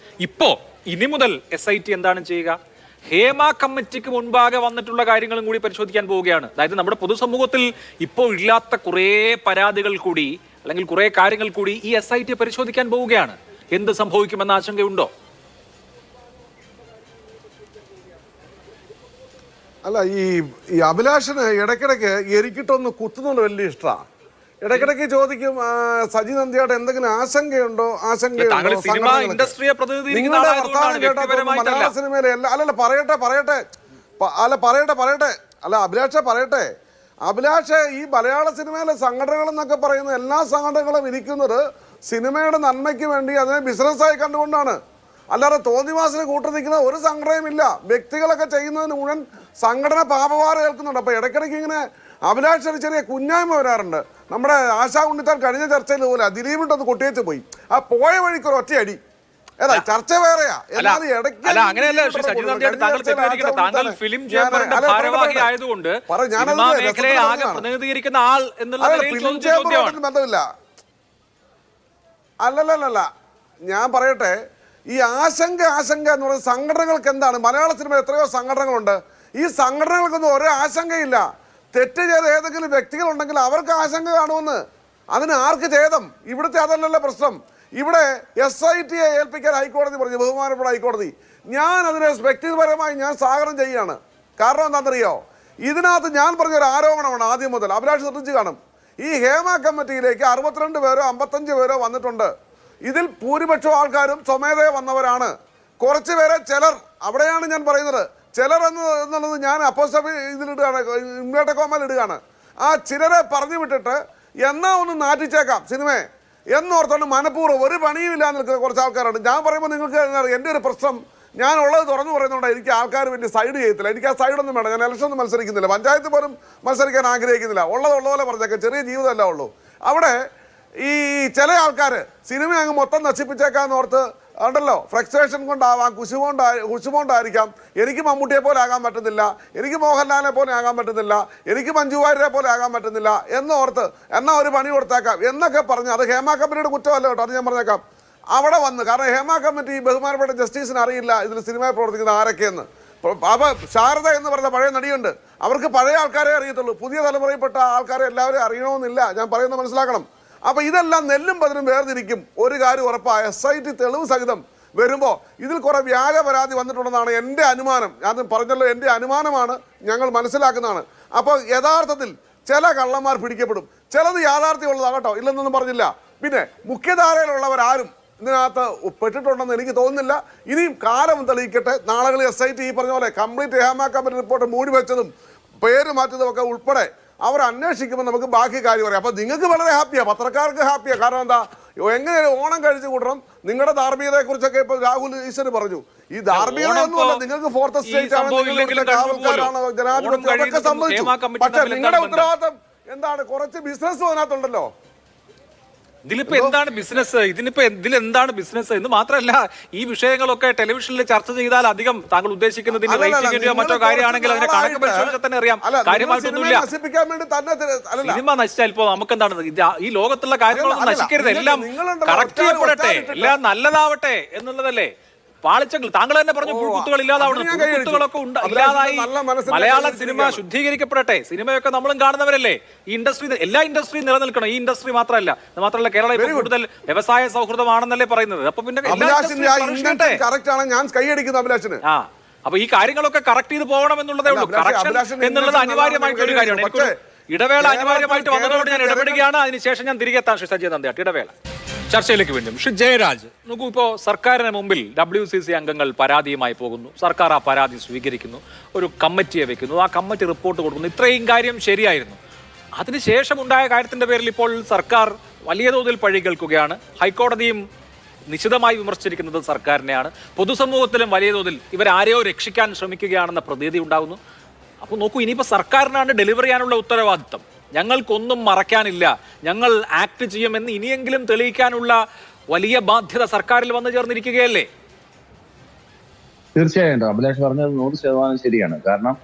ഇനി മുതൽ SIT എന്താണ് ചെയ്യുക? ഹേമ കമ്മിറ്റിക്ക് മുൻപാകെ വന്നിട്ടുള്ള കാര്യങ്ങളും കൂടി പരിശോധിക്കാൻ പോവുകയാണ്. അതായത് നമ്മുടെ പൊതുസമൂഹത്തിൽ ഇപ്പോൾ ഇല്ലാത്ത കുറേ പരാതികൾ കൂടി അല്ലെങ്കിൽ കുറേ കാര്യങ്ങൾ കൂടി ഈ SIT പരിശോധിക്കാൻ പോവുകയാണ്. എന്ത് സംഭവിക്കുമെന്ന ആശങ്കയുണ്ടോ? അല്ല, ഈ അഭിലാഷന് ഇടയ്ക്കിടയ്ക്ക് എനിക്കിട്ടൊന്ന് കുത്തുന്നുണ്ട് വലിയ ഇഷ്ടമാണ്. ഇടയ്ക്കിടയ്ക്ക് ചോദിക്കും, സജി നന്ദ്യാട്ട് എന്തെങ്കിലും ആശങ്കയുണ്ടോ? നിങ്ങളുടെ വർത്തമാനം കേട്ടാൽ മലയാള സിനിമയിലെ അഭിലാഷ് ഈ മലയാള സിനിമയിലെ സംഘടനകൾ എന്നൊക്കെ പറയുന്ന എല്ലാ സംഘടനകളും ഇരിക്കുന്നത് സിനിമയുടെ നന്മയ്ക്ക് വേണ്ടി അതിനെ ബിസിനസ്സായി കണ്ടുകൊണ്ടാണ്. അല്ലാതെ തോന്നിവാസിന് കൂട്ടു നിൽക്കുന്ന ഒരു സംഘടനയും ഇല്ല. വ്യക്തികളൊക്കെ ചെയ്യുന്നതിന് മുഴുവൻ സംഘടന പാപഭാരം ഏൽക്കുന്നുണ്ട്. അപ്പൊ ഇടയ്ക്കിടയ്ക്ക് ഇങ്ങനെ അഭിലാഷ് ചെറിയ കുഞ്ഞായ്മ വരാറുണ്ട്. നമ്മുടെ ആശാ ഉണ്ണിത്താൻ കഴിഞ്ഞ ചർച്ചയിൽ പോലെ ദിലീപിട്ടൊന്ന് കൊട്ടിയേച്ച് പോയി. ആ പോയ വഴിക്ക് ഒരു ഒറ്റയടി. ഏതാ ചർച്ച വേറെയാ. ബന്ധമില്ല. അല്ലല്ല, ഞാൻ പറയട്ടെ, ഈ ആശങ്ക എന്ന് പറയുന്നത് സംഘടനകൾക്ക് എന്താണ്? മലയാള സിനിമ എത്രയോ സംഘടനകളുണ്ട്. ഈ സംഘടനകൾക്കൊന്നും ഒരേ ആശങ്കയില്ല. തെറ്റ് ചെയ്ത ഏതെങ്കിലും വ്യക്തികളുണ്ടെങ്കിൽ അവർക്ക് ആശങ്ക കാണുമെന്ന്. അതിന് ആർക്ക് ഛേദം? ഇവിടുത്തെ അതല്ലല്ലോ പ്രശ്നം. ഇവിടെ SITയെ ഏൽപ്പിക്കാൻ ഹൈക്കോടതി പറഞ്ഞു, ബഹുമാനപ്പെട്ട ഹൈക്കോടതി. ഞാൻ അതിനെ വ്യക്തിപരമായി ഞാൻ സ്വാഗതം ചെയ്യുകയാണ്. കാരണം എന്താണെന്നറിയോ? ഇതിനകത്ത് ഞാൻ പറഞ്ഞൊരു ആരോപണമാണ് ആദ്യം മുതൽ. അഭിലാഷ് ശ്രദ്ധിച്ച് കാണും. ഈ ഹേമ കമ്മിറ്റിയിലേക്ക് 62 പേരോ 55 പേരോ വന്നിട്ടുണ്ട്. ഇതിൽ ഭൂരിപക്ഷം ആൾക്കാരും സ്വമേധയെ വന്നവരാണ്. കുറച്ച് പേരെ ചിലർ, അവിടെയാണ് ഞാൻ പറയുന്നത്, ചിലർ എന്നുള്ളത് ഞാൻ അപ്പോസ്ട്രോഫി ഇതിലിടുകയാണ്, ഇൻവേർട്ടഡ് കോമയിൽ ഇടുകയാണ്. ആ ചിലരെ പറഞ്ഞു വിട്ടിട്ട് എന്നാ ഒന്ന് നാറ്റിച്ചേക്കാം സിനിമയെ എന്നോർത്തോണ്ട് മനഃപൂർവ്വം ഒരു പണിയുമില്ല നിൽക്കുന്ന കുറച്ച് ആൾക്കാരുണ്ട്. ഞാൻ പറയുമ്പോൾ നിങ്ങൾക്ക് എൻ്റെ ഒരു പ്രശ്നം, ഞാൻ ഉള്ളത് തുറന്നു പറയുന്നുണ്ട്. എനിക്ക് ആൾക്കാർ വലിയ സൈഡ് ചെയ്യത്തില്ല. എനിക്ക് ആ സൈഡൊന്നും വേണം. ഞാൻ ഇലക്ഷനൊന്നും മത്സരിക്കുന്നില്ല, പഞ്ചായത്ത് പോലും മത്സരിക്കാൻ ആഗ്രഹിക്കുന്നില്ല. ഉള്ളതുപോലെ പറഞ്ഞേക്കാം, ചെറിയ ജീവിതമല്ല ഉള്ളൂ. അവിടെ ഈ ചില ആൾക്കാർ സിനിമ അങ്ങ് മൊത്തം നശിപ്പിച്ചേക്കാന്ന് ഓർത്ത് ഉണ്ടല്ലോ, ഫ്രസ്ട്രേഷൻ കൊണ്ടാവാം, കുശുമോണ്ടായിരിക്കാം. എനിക്ക് മമ്മൂട്ടിയെ പോലെ ആകാൻ പറ്റുന്നില്ല, എനിക്ക് മോഹൻലാലിനെ പോലെ ആകാൻ പറ്റുന്നില്ല, എനിക്ക് മഞ്ജു വാര്യരെ പോലെ ആകാൻ പറ്റുന്നില്ല എന്നോർത്ത് എന്നാ ഒരു പണി കൊടുത്തേക്കാം എന്നൊക്കെ പറഞ്ഞ്, അത് ഹേമ കമ്മിറ്റിയുടെ കുറ്റമല്ല കേട്ടോ, അത് ഞാൻ പറഞ്ഞേക്കാം. അവിടെ വന്ന്, കാരണം ഹേമ കമ്മിറ്റി ബഹുമാനപ്പെട്ട ജസ്റ്റിസിന് അറിയില്ല ഇതിൽ സിനിമയിൽ പ്രവർത്തിക്കുന്ന ആരൊക്കെയെന്ന്. അപ്പോൾ ശാരദ എന്ന് പറഞ്ഞ പഴയ നടിയുണ്ട്, അവർക്ക് പഴയ ആൾക്കാരെ അറിയത്തുള്ളൂ. പുതിയ തലമുറയിൽപ്പെട്ട ആൾക്കാരെ എല്ലാവരെയും അറിയണമെന്നില്ല. ഞാൻ പറയുന്നത് മനസ്സിലാക്കണം. അപ്പൊ ഇതെല്ലാം നെല്ലും പതിനും വേർതിരിക്കും. ഒരു കാര്യം ഉറപ്പായ, SIT തെളിവ് സഹിതം വരുമ്പോൾ ഇതിൽ കുറെ വ്യാജ പരാതി വന്നിട്ടുണ്ടെന്നാണ് എൻ്റെ അനുമാനം. ഞാൻ പറഞ്ഞല്ലോ, എൻ്റെ അനുമാനമാണ്, ഞങ്ങൾ മനസ്സിലാക്കുന്നതാണ്. അപ്പോൾ യഥാർത്ഥത്തിൽ ചില കള്ളന്മാർ പിടിക്കപ്പെടും, ചിലത് യാഥാർത്ഥ്യമുള്ളതാകട്ടോ, ഇല്ലെന്നൊന്നും പറഞ്ഞില്ല. പിന്നെ മുഖ്യധാരയിലുള്ളവരാരും ഇതിനകത്ത് പെട്ടിട്ടുണ്ടെന്ന് എനിക്ക് തോന്നുന്നില്ല. ഇനിയും കാലം തെളിയിക്കട്ടെ. നാളുകളിൽ SIT ഈ പറഞ്ഞ പോലെ കംപ്ലീറ്റ് ഹേമ കമ്മിറ്റി റിപ്പോർട്ട് മൂടി വെച്ചതും പേര് മാറ്റുന്നതും ഒക്കെ ഉൾപ്പെടെ അവർ അന്വേഷിക്കുമ്പോൾ നമുക്ക് ബാക്കി കാര്യം പറയാം. അപ്പൊ നിങ്ങൾക്ക് വളരെ ഹാപ്പിയാണ്, പത്രക്കാർക്ക് ഹാപ്പിയാണ്. കാരണം എന്താ, എങ്ങനെ ഓണം കഴിച്ചു കൂട്ടണം. നിങ്ങളുടെ ധാർമ്മികതയെ കുറിച്ചൊക്കെ ഇപ്പൊ രാഹുൽ ഈശ്വർ പറഞ്ഞു. ഈ ധാർമ്മികത ഒന്നുമല്ല, നിങ്ങൾക്ക് ഫോർത്ത് സ്റ്റേറ്റ് ആണ്, കാവൽക്കാരാണ്, ജനാധിപത്യം, അതൊക്കെ സംബന്ധിച്ചു. പക്ഷെ നിങ്ങളുടെ ഉത്തരവാദിത്തം എന്താണ് കുറച്ച് ബിസിനസ് അതിനകത്തുണ്ടല്ലോ. ഇതിലിപ്പോ എന്താണ് ബിസിനസ്? ഇതിലെന്താണ് ബിസിനസ് എന്ന് മാത്രമല്ല, ഈ വിഷയങ്ങളൊക്കെ ടെലിവിഷനിൽ ചർച്ച ചെയ്താൽ അധികം താങ്കൾ ഉദ്ദേശിക്കുന്നതിന് അല്ലല്ല, റേറ്റിംഗിന്റെയോ മറ്റോ കാര്യമാണെങ്കിൽ അതിന്റെ കണക്ക് പരിശോധിച്ചാൽ തന്നെ അറിയാം. കാര്യമായിട്ടൊന്നുമില്ല. നശിപ്പിക്കാൻ വേണ്ടി തന്നെ സിനിമ നശിച്ചാൽ ഇപ്പോ നമുക്ക് എന്താണ് ഈ ലോകത്തുള്ള കാര്യങ്ങളൊന്നും നശിക്കരുത്, എല്ലാം കറക്റ്റ് ചെയ്യപ്പെടട്ടെ, എല്ലാം നല്ലതാവട്ടെ എന്നുള്ളതല്ലേ പാളിച്ചകൾ. താങ്കൾ തന്നെ പറഞ്ഞു പുഴുക്കുത്തുകൾ ഇല്ലാതാവണം, പുഴുക്കുത്തുകളൊക്കെ ഇല്ലാതായി മലയാള സിനിമ ശുദ്ധീകരിക്കപ്പെടട്ടെ. സിനിമയൊക്കെ നമ്മളും കാണുന്നവരല്ലേ. ഈ ഇൻഡസ്ട്രി, എല്ലാ ഇൻഡസ്ട്രിയും നിലനിൽക്കണം. ഈ ഇൻഡസ്ട്രി മാത്രമല്ല കേരളം ഇപ്പോൾ കൂടുതൽ വ്യവസായ സൗഹൃദമാണെന്നല്ലേ പറയുന്നത്. അപ്പൊ പിന്നെ ഞാൻ കൈയടിക്കുന്നു അഭിലാഷിന്. അപ്പൊ ഈ കാര്യങ്ങളൊക്കെ കറക്റ്റ് ചെയ്ത് പോകണം എന്നുള്ളതേ ഉള്ളൂ. കറക്ഷൻ എന്നുള്ളത് അനിവാര്യമായിട്ടുള്ള ഒരു കാര്യമാണ്. എനിക്കൊരു ഇടവേള അനിവാര്യമായിട്ട് വന്നതോട് ഞാൻ ഇടപെടുകയാണ്. അതിനുശേഷം ഞാൻ തിരികെ എത്താൻ ശ്രീ സജി നന്ദിയാട്ട്. ഇടവേള. ചർച്ചയിലേക്ക് വീണ്ടും ശ്രീ ജയരാജ്, നോക്കൂ, ഇപ്പോൾ സർക്കാരിന് മുമ്പിൽ WCC അംഗങ്ങൾ പരാതിയുമായി പോകുന്നു. സർക്കാർ ആ പരാതി സ്വീകരിക്കുന്നു, ഒരു കമ്മിറ്റിയെ വെക്കുന്നു, ആ കമ്മിറ്റി റിപ്പോർട്ട് കൊടുക്കുന്നു. ഇത്രയും കാര്യം ശരിയായിരുന്നു. അതിനുശേഷം ഉണ്ടായ കാര്യത്തിന്റെ പേരിൽ ഇപ്പോൾ സർക്കാർ വലിയ തോതിൽ പഴി കേൾക്കുകയാണ്. ഹൈക്കോടതിയും നിശിതമായി വിമർശിച്ചിരിക്കുന്നത് സർക്കാരിനെയാണ്. പൊതുസമൂഹത്തിലും വലിയ തോതിൽ ഇവരാരെയോ രക്ഷിക്കാൻ ശ്രമിക്കുകയാണെന്ന പ്രതീതി ഉണ്ടാകുന്നു. അപ്പോൾ നോക്കൂ, ഇനിയിപ്പോൾ സർക്കാരിനാണ് ഡെലിവറി ചെയ്യാനുള്ള ഉത്തരവാദിത്തം. ഞങ്ങൾക്കൊന്നും മറക്കാനില്ല, ഞങ്ങൾ ആക്ട് ചെയ്യുമെന്ന് ഇനിയെങ്കിലും തെളിയിക്കാനുള്ള വലിയ ബാധ്യത സർക്കാരിൽ വന്നു ചേർന്നിരിക്കുകയല്ലേ? തീർച്ചയായും അഭിലാഷ് പറഞ്ഞത് 100% ശരിയാണ്. കാരണം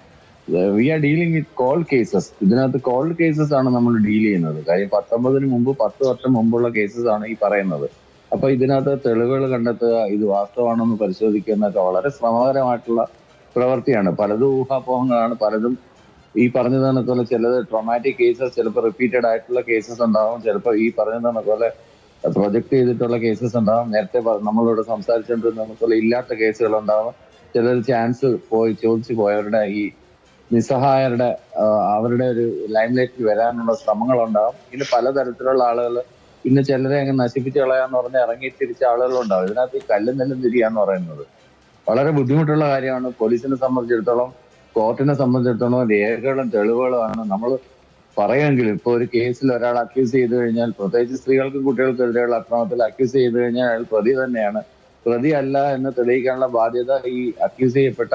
we are dealing with cold cases. ഇതിനകത്ത് കോൾഡ് കേസസ് ആണ് നമ്മൾ ഡീൽ ചെയ്യുന്നത്. കാര്യം 19 മുമ്പ് 10 വർഷം മുമ്പുള്ള കേസസ് ആണ് ഈ പറയുന്നത്. അപ്പൊ ഇതിനകത്ത് തെളിവുകൾ കണ്ടെത്തുക, ഇത് വാസ്തവമാണെന്ന് പരിശോധിക്കുക എന്നൊക്കെ വളരെ ശ്രമകരമായിട്ടുള്ള പ്രവൃത്തിയാണ്. പലതും ഊഹാപോഹങ്ങളാണ്, പലതും ഈ പറഞ്ഞതെന്ന പോലെ ചിലത് ട്രോമാറ്റിക് കേസസ്, ചിലപ്പോൾ റിപ്പീറ്റഡ് ആയിട്ടുള്ള കേസസ് ഉണ്ടാവും, ചിലപ്പോൾ ഈ പറഞ്ഞതെന്ന പോലെ പ്രൊജക്ട് ചെയ്തിട്ടുള്ള കേസസ് ഉണ്ടാവും. നേരത്തെ നമ്മളോട് സംസാരിച്ചുകൊണ്ടിരുന്ന പോലെ ഇല്ലാത്ത കേസുകൾ ഉണ്ടാവും. ചിലർ ചാൻസ് ചോദിച്ചു പോയവരുടെ ഈ നിസ്സഹായരുടെ അവരുടെ ഒരു ലൈംലൈറ്റിൽ വരാനുള്ള ശ്രമങ്ങളുണ്ടാവും. ഇന്ന് പലതരത്തിലുള്ള ആളുകൾ, ഇന്ന് ചിലരെ അങ്ങ് നശിപ്പിച്ച് കളയാന്ന് പറഞ്ഞ് ഇറങ്ങി തിരിച്ച ആളുകളുണ്ടാവും. ഇതിനകത്ത് ഈ കല്ലും നെല്ലും തിരിയാന്ന് പറയുന്നത് വളരെ ബുദ്ധിമുട്ടുള്ള കാര്യമാണ്. പോലീസിനെ സംബന്ധിച്ചിടത്തോളം, കോർട്ടിനെ സംബന്ധിച്ചിടത്തോളം രേഖകളും തെളിവുകളുമാണ് നമ്മൾ പറയുമെങ്കിലും. ഇപ്പോൾ ഒരു കേസിൽ ഒരാൾ അക്യൂസ് ചെയ്ത് കഴിഞ്ഞാൽ, പ്രത്യേകിച്ച് സ്ത്രീകൾക്കും കുട്ടികൾക്കെതിരെയുള്ള അക്രമത്തിൽ അക്യൂസ് ചെയ്ത് കഴിഞ്ഞാൽ അയാൾ പ്രതി തന്നെയാണ്. പ്രതി അല്ല എന്ന് തെളിയിക്കാനുള്ള ബാധ്യത ഈ അക്യൂസ് ചെയ്യപ്പെട്ട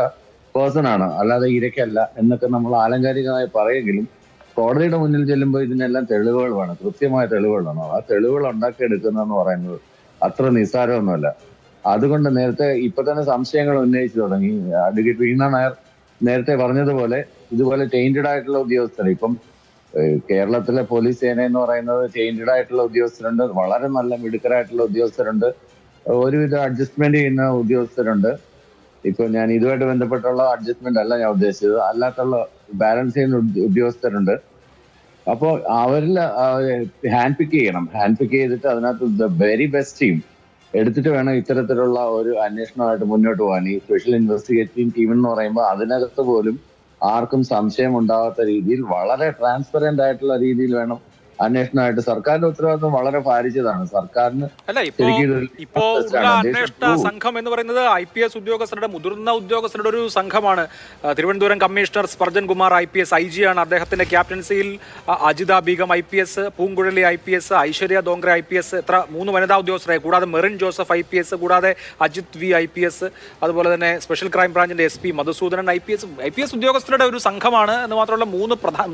പേഴ്സൺ ആണ്, അല്ലാതെ ഇരയ്ക്കല്ല എന്നൊക്കെ നമ്മൾ ആലങ്കാരികമായി പറയുമെങ്കിലും കോടതിയുടെ മുന്നിൽ ചെല്ലുമ്പോൾ ഇതിനെല്ലാം തെളിവുകൾ വേണം, കൃത്യമായ തെളിവുകൾ വേണം. ആ തെളിവുകൾ ഉണ്ടാക്കിയെടുക്കുന്നതെന്ന് പറയുന്നത് അത്ര നിസ്സാരമൊന്നുമല്ല. അതുകൊണ്ട് നേരത്തെ ഇപ്പൊ തന്നെ സംശയങ്ങൾ ഉന്നയിച്ചു തുടങ്ങി. അഡ്വക്കേറ്റ് വീണ നായർ നേരത്തെ പറഞ്ഞതുപോലെ ഇതുപോലെ ചെയിൻഡ് ആയിട്ടുള്ള ഉദ്യോഗസ്ഥർ, ഇപ്പം കേരളത്തിലെ പോലീസ് സേന എന്ന് പറയുന്നത് ചെയിൻഡ് ആയിട്ടുള്ള ഉദ്യോഗസ്ഥരുണ്ട്, വളരെ നല്ല മിടുക്കരായിട്ടുള്ള ഉദ്യോഗസ്ഥരുണ്ട്, ഒരുവിധം അഡ്ജസ്റ്റ്മെന്റ് ചെയ്യുന്ന ഉദ്യോഗസ്ഥരുണ്ട്. ഇപ്പൊ ഞാൻ ഇതുമായിട്ട് ബന്ധപ്പെട്ടുള്ള അഡ്ജസ്റ്റ്മെന്റ് അല്ല ഞാൻ ഉദ്ദേശിച്ചത്, അല്ലാത്തുള്ള ബാലൻസ് ചെയ്യുന്ന ഉദ്യോഗസ്ഥരുണ്ട്. അപ്പോൾ അവരിൽ ഹാൻഡ് പിക്ക് ചെയ്യണം. ഹാൻഡ് പിക്ക് ചെയ്തിട്ട് അതിനകത്ത് ദ വെരി ബെസ്റ്റ് ടീം എടുത്തിട്ട് വേണം ഇത്തരത്തിലുള്ള ഒരു അന്വേഷണമായിട്ട് മുന്നോട്ട് പോകാൻ. ഈ സ്പെഷ്യൽ ഇൻവെസ്റ്റിഗേറ്റിംഗ് ടീം എന്ന് പറയുമ്പോൾ അതിനകത്ത് പോലും ആർക്കും സംശയം ഉണ്ടാവാത്ത രീതിയിൽ വളരെ ട്രാൻസ്പെറന്റ് ആയിട്ടുള്ള രീതിയിൽ വേണം അന്വേഷണമായിട്ട്. സർക്കാരിന്റെ ഉത്തരവാദിത്വം വളരെ ഭാരിച്ചതാണ്. സർക്കാരിന് അല്ല, ഇപ്പോ അന്വേഷണ സംഘം എന്ന് പറയുന്നത് IPS ഉദ്യോഗസ്ഥരുടെ, മുതിർന്ന ഉദ്യോഗസ്ഥരുടെ ഒരു സംഘമാണ്. Thiruvananthapuram commissioner Spurgeon Kumar IPS IG ആണ്. അദ്ദേഹത്തിന്റെ ക്യാപ്റ്റൻസിയിൽ Ajitha Begum IPS, Poonkuzhali IPS, Aishwarya ദോങ്റെ IPS, 3 വനിതാ ഉദ്യോഗസ്ഥരെ, കൂടാതെ മെറിൻ ജോസഫ് IPS, കൂടാതെ അജിത് V IPS, അതുപോലെ തന്നെ സ്പെഷ്യൽ ക്രൈം ബ്രാഞ്ചിന്റെ SP മധുസൂദനൻ IPS ഉദ്യോഗസ്ഥരുടെ ഒരു സംഘമാണ്. എന്ന് മാത്രമല്ല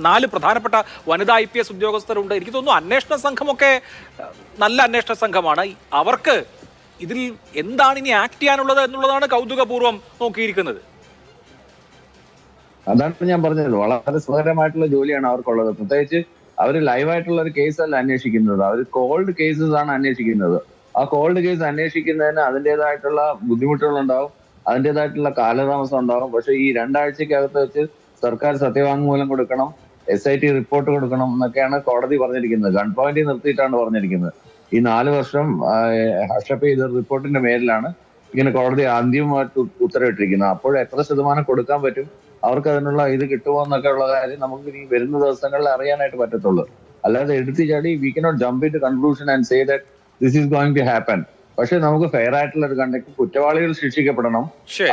4 പ്രധാനപ്പെട്ട വനിതാ IPS ഉദ്യോഗസ്ഥരുണ്ട്. എനിക്ക് തോന്നുന്നു അന്വേഷണ സംഘമൊക്കെ നല്ല അന്വേഷണ സംഘമാണ്. അവർക്ക് ഇതിൽ എന്താണ് ഇനി ആക്ട് ചെയ്യാനുള്ളത് എന്നുള്ളതാണ് കൗതുകപൂർവ്വം നോക്കിയിരിക്കുന്നത്. അതാണ് ഞാൻ പറഞ്ഞത്, വളരെ സുഖകരമായിട്ടുള്ള ജോലിയാണ് അവർക്കുള്ളത്. പ്രത്യേകിച്ച് അവർ ലൈവായിട്ടുള്ള ഒരു കേസല്ല അന്വേഷിക്കുന്നത്, അവർ കോൾഡ് കേസസ് ആണ് അന്വേഷിക്കുന്നത്. ആ കോൾഡ് കേസ് അന്വേഷിക്കുന്നതിന് അതിൻ്റെതായിട്ടുള്ള ബുദ്ധിമുട്ടുകളുണ്ടാവും, അതിൻ്റെതായിട്ടുള്ള കാലതാമസം ഉണ്ടാവും. പക്ഷെ ഈ 2 ആഴ്ചക്കകത്ത് വെച്ച് സർക്കാർ സത്യവാങ്മൂലം കൊടുക്കണം, SIT റിപ്പോർട്ട് കൊടുക്കണം എന്നൊക്കെയാണ് കോടതി പറഞ്ഞിരിക്കുന്നത്. ഗൺ പോയിന്റ് നിർത്തിയിട്ടാണ് പറഞ്ഞിരിക്കുന്നത്. ഈ 4 വർഷം ഹർഷപ്പ് ചെയ്ത റിപ്പോർട്ടിന്റെ മേലിലാണ് ഇങ്ങനെ കോടതി അന്തിമമായിട്ട് ഉത്തരവിട്ടിരിക്കുന്നത്. അപ്പോൾ എത്ര ശതമാനം കൊടുക്കാൻ പറ്റും, അവർക്ക് അതിനുള്ള ഇത് കിട്ടുമോ എന്നൊക്കെ ഉള്ള കാര്യം നമുക്ക് ഇനി വരുന്ന ദിവസങ്ങളിൽ അറിയാനായിട്ട് പറ്റത്തുള്ളൂ. അല്ലാതെ എടുത്തു ചാടി we cannot jump into conclusion and say that this is going to happen. പക്ഷെ നമുക്ക് ഫെയർ ആയിട്ടുള്ള ഒരു കണ്ടക്ട്, കുറ്റവാളികൾ ശിക്ഷിക്കപ്പെടണം,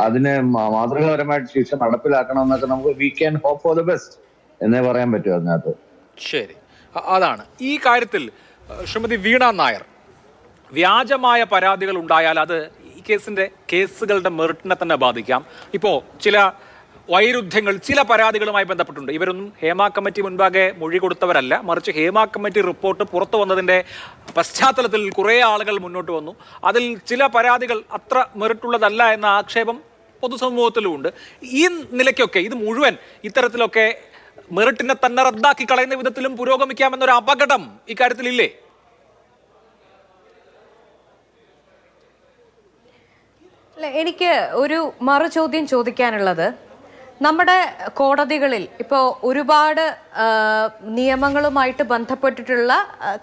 അതിന് മാതൃകാപരമായിട്ട് ശിക്ഷ നടപ്പിലാക്കണം എന്നൊക്കെ നമുക്ക് we can hope for the best എന്നേ പറയാൻ പറ്റും അതിനകത്ത്. ശരി, അതാണ് ഈ കാര്യത്തിൽ ശ്രീമതി വീണ നായർ, വ്യാജമായ പരാതികൾ ഉണ്ടായാൽ അത് ഈ കേസുകളുടെ മെറിറ്റിനെ തന്നെ ബാധിക്കാം. ഇപ്പോൾ ചില വൈരുദ്ധ്യങ്ങൾ ചില പരാതികളുമായി ബന്ധപ്പെട്ടുണ്ട്. ഇവരൊന്നും ഹേമ കമ്മിറ്റി മുൻപാകെ മൊഴി കൊടുത്തവരല്ല, മറിച്ച് ഹേമ കമ്മിറ്റി റിപ്പോർട്ട് പുറത്തു വന്നതിൻ്റെ പശ്ചാത്തലത്തിൽ കുറേ ആളുകൾ മുന്നോട്ട് വന്നു. അതിൽ ചില പരാതികൾ അത്ര മെറിറ്റുള്ളതല്ല എന്ന ആക്ഷേപം പൊതുസമൂഹത്തിലുമുണ്ട്. ഈ നിലയ്ക്കൊക്കെ ഇത് മുഴുവൻ ഇത്തരത്തിലൊക്കെ മെറിറ്റിനെ തന്നെ റദ്ദാക്കി കളയുന്ന വിധത്തിലും പുരോഗമിക്കാമെന്നൊരു അപകടം ഇക്കാര്യത്തിലില്ലേ? എനിക്ക് ഒരു മറുചോദ്യം ചോദിക്കാനുള്ളത്, നമ്മുടെ കോടതികളിൽ ഇപ്പോൾ ഒരുപാട് നിയമങ്ങളുമായിട്ട് ബന്ധപ്പെട്ടിട്ടുള്ള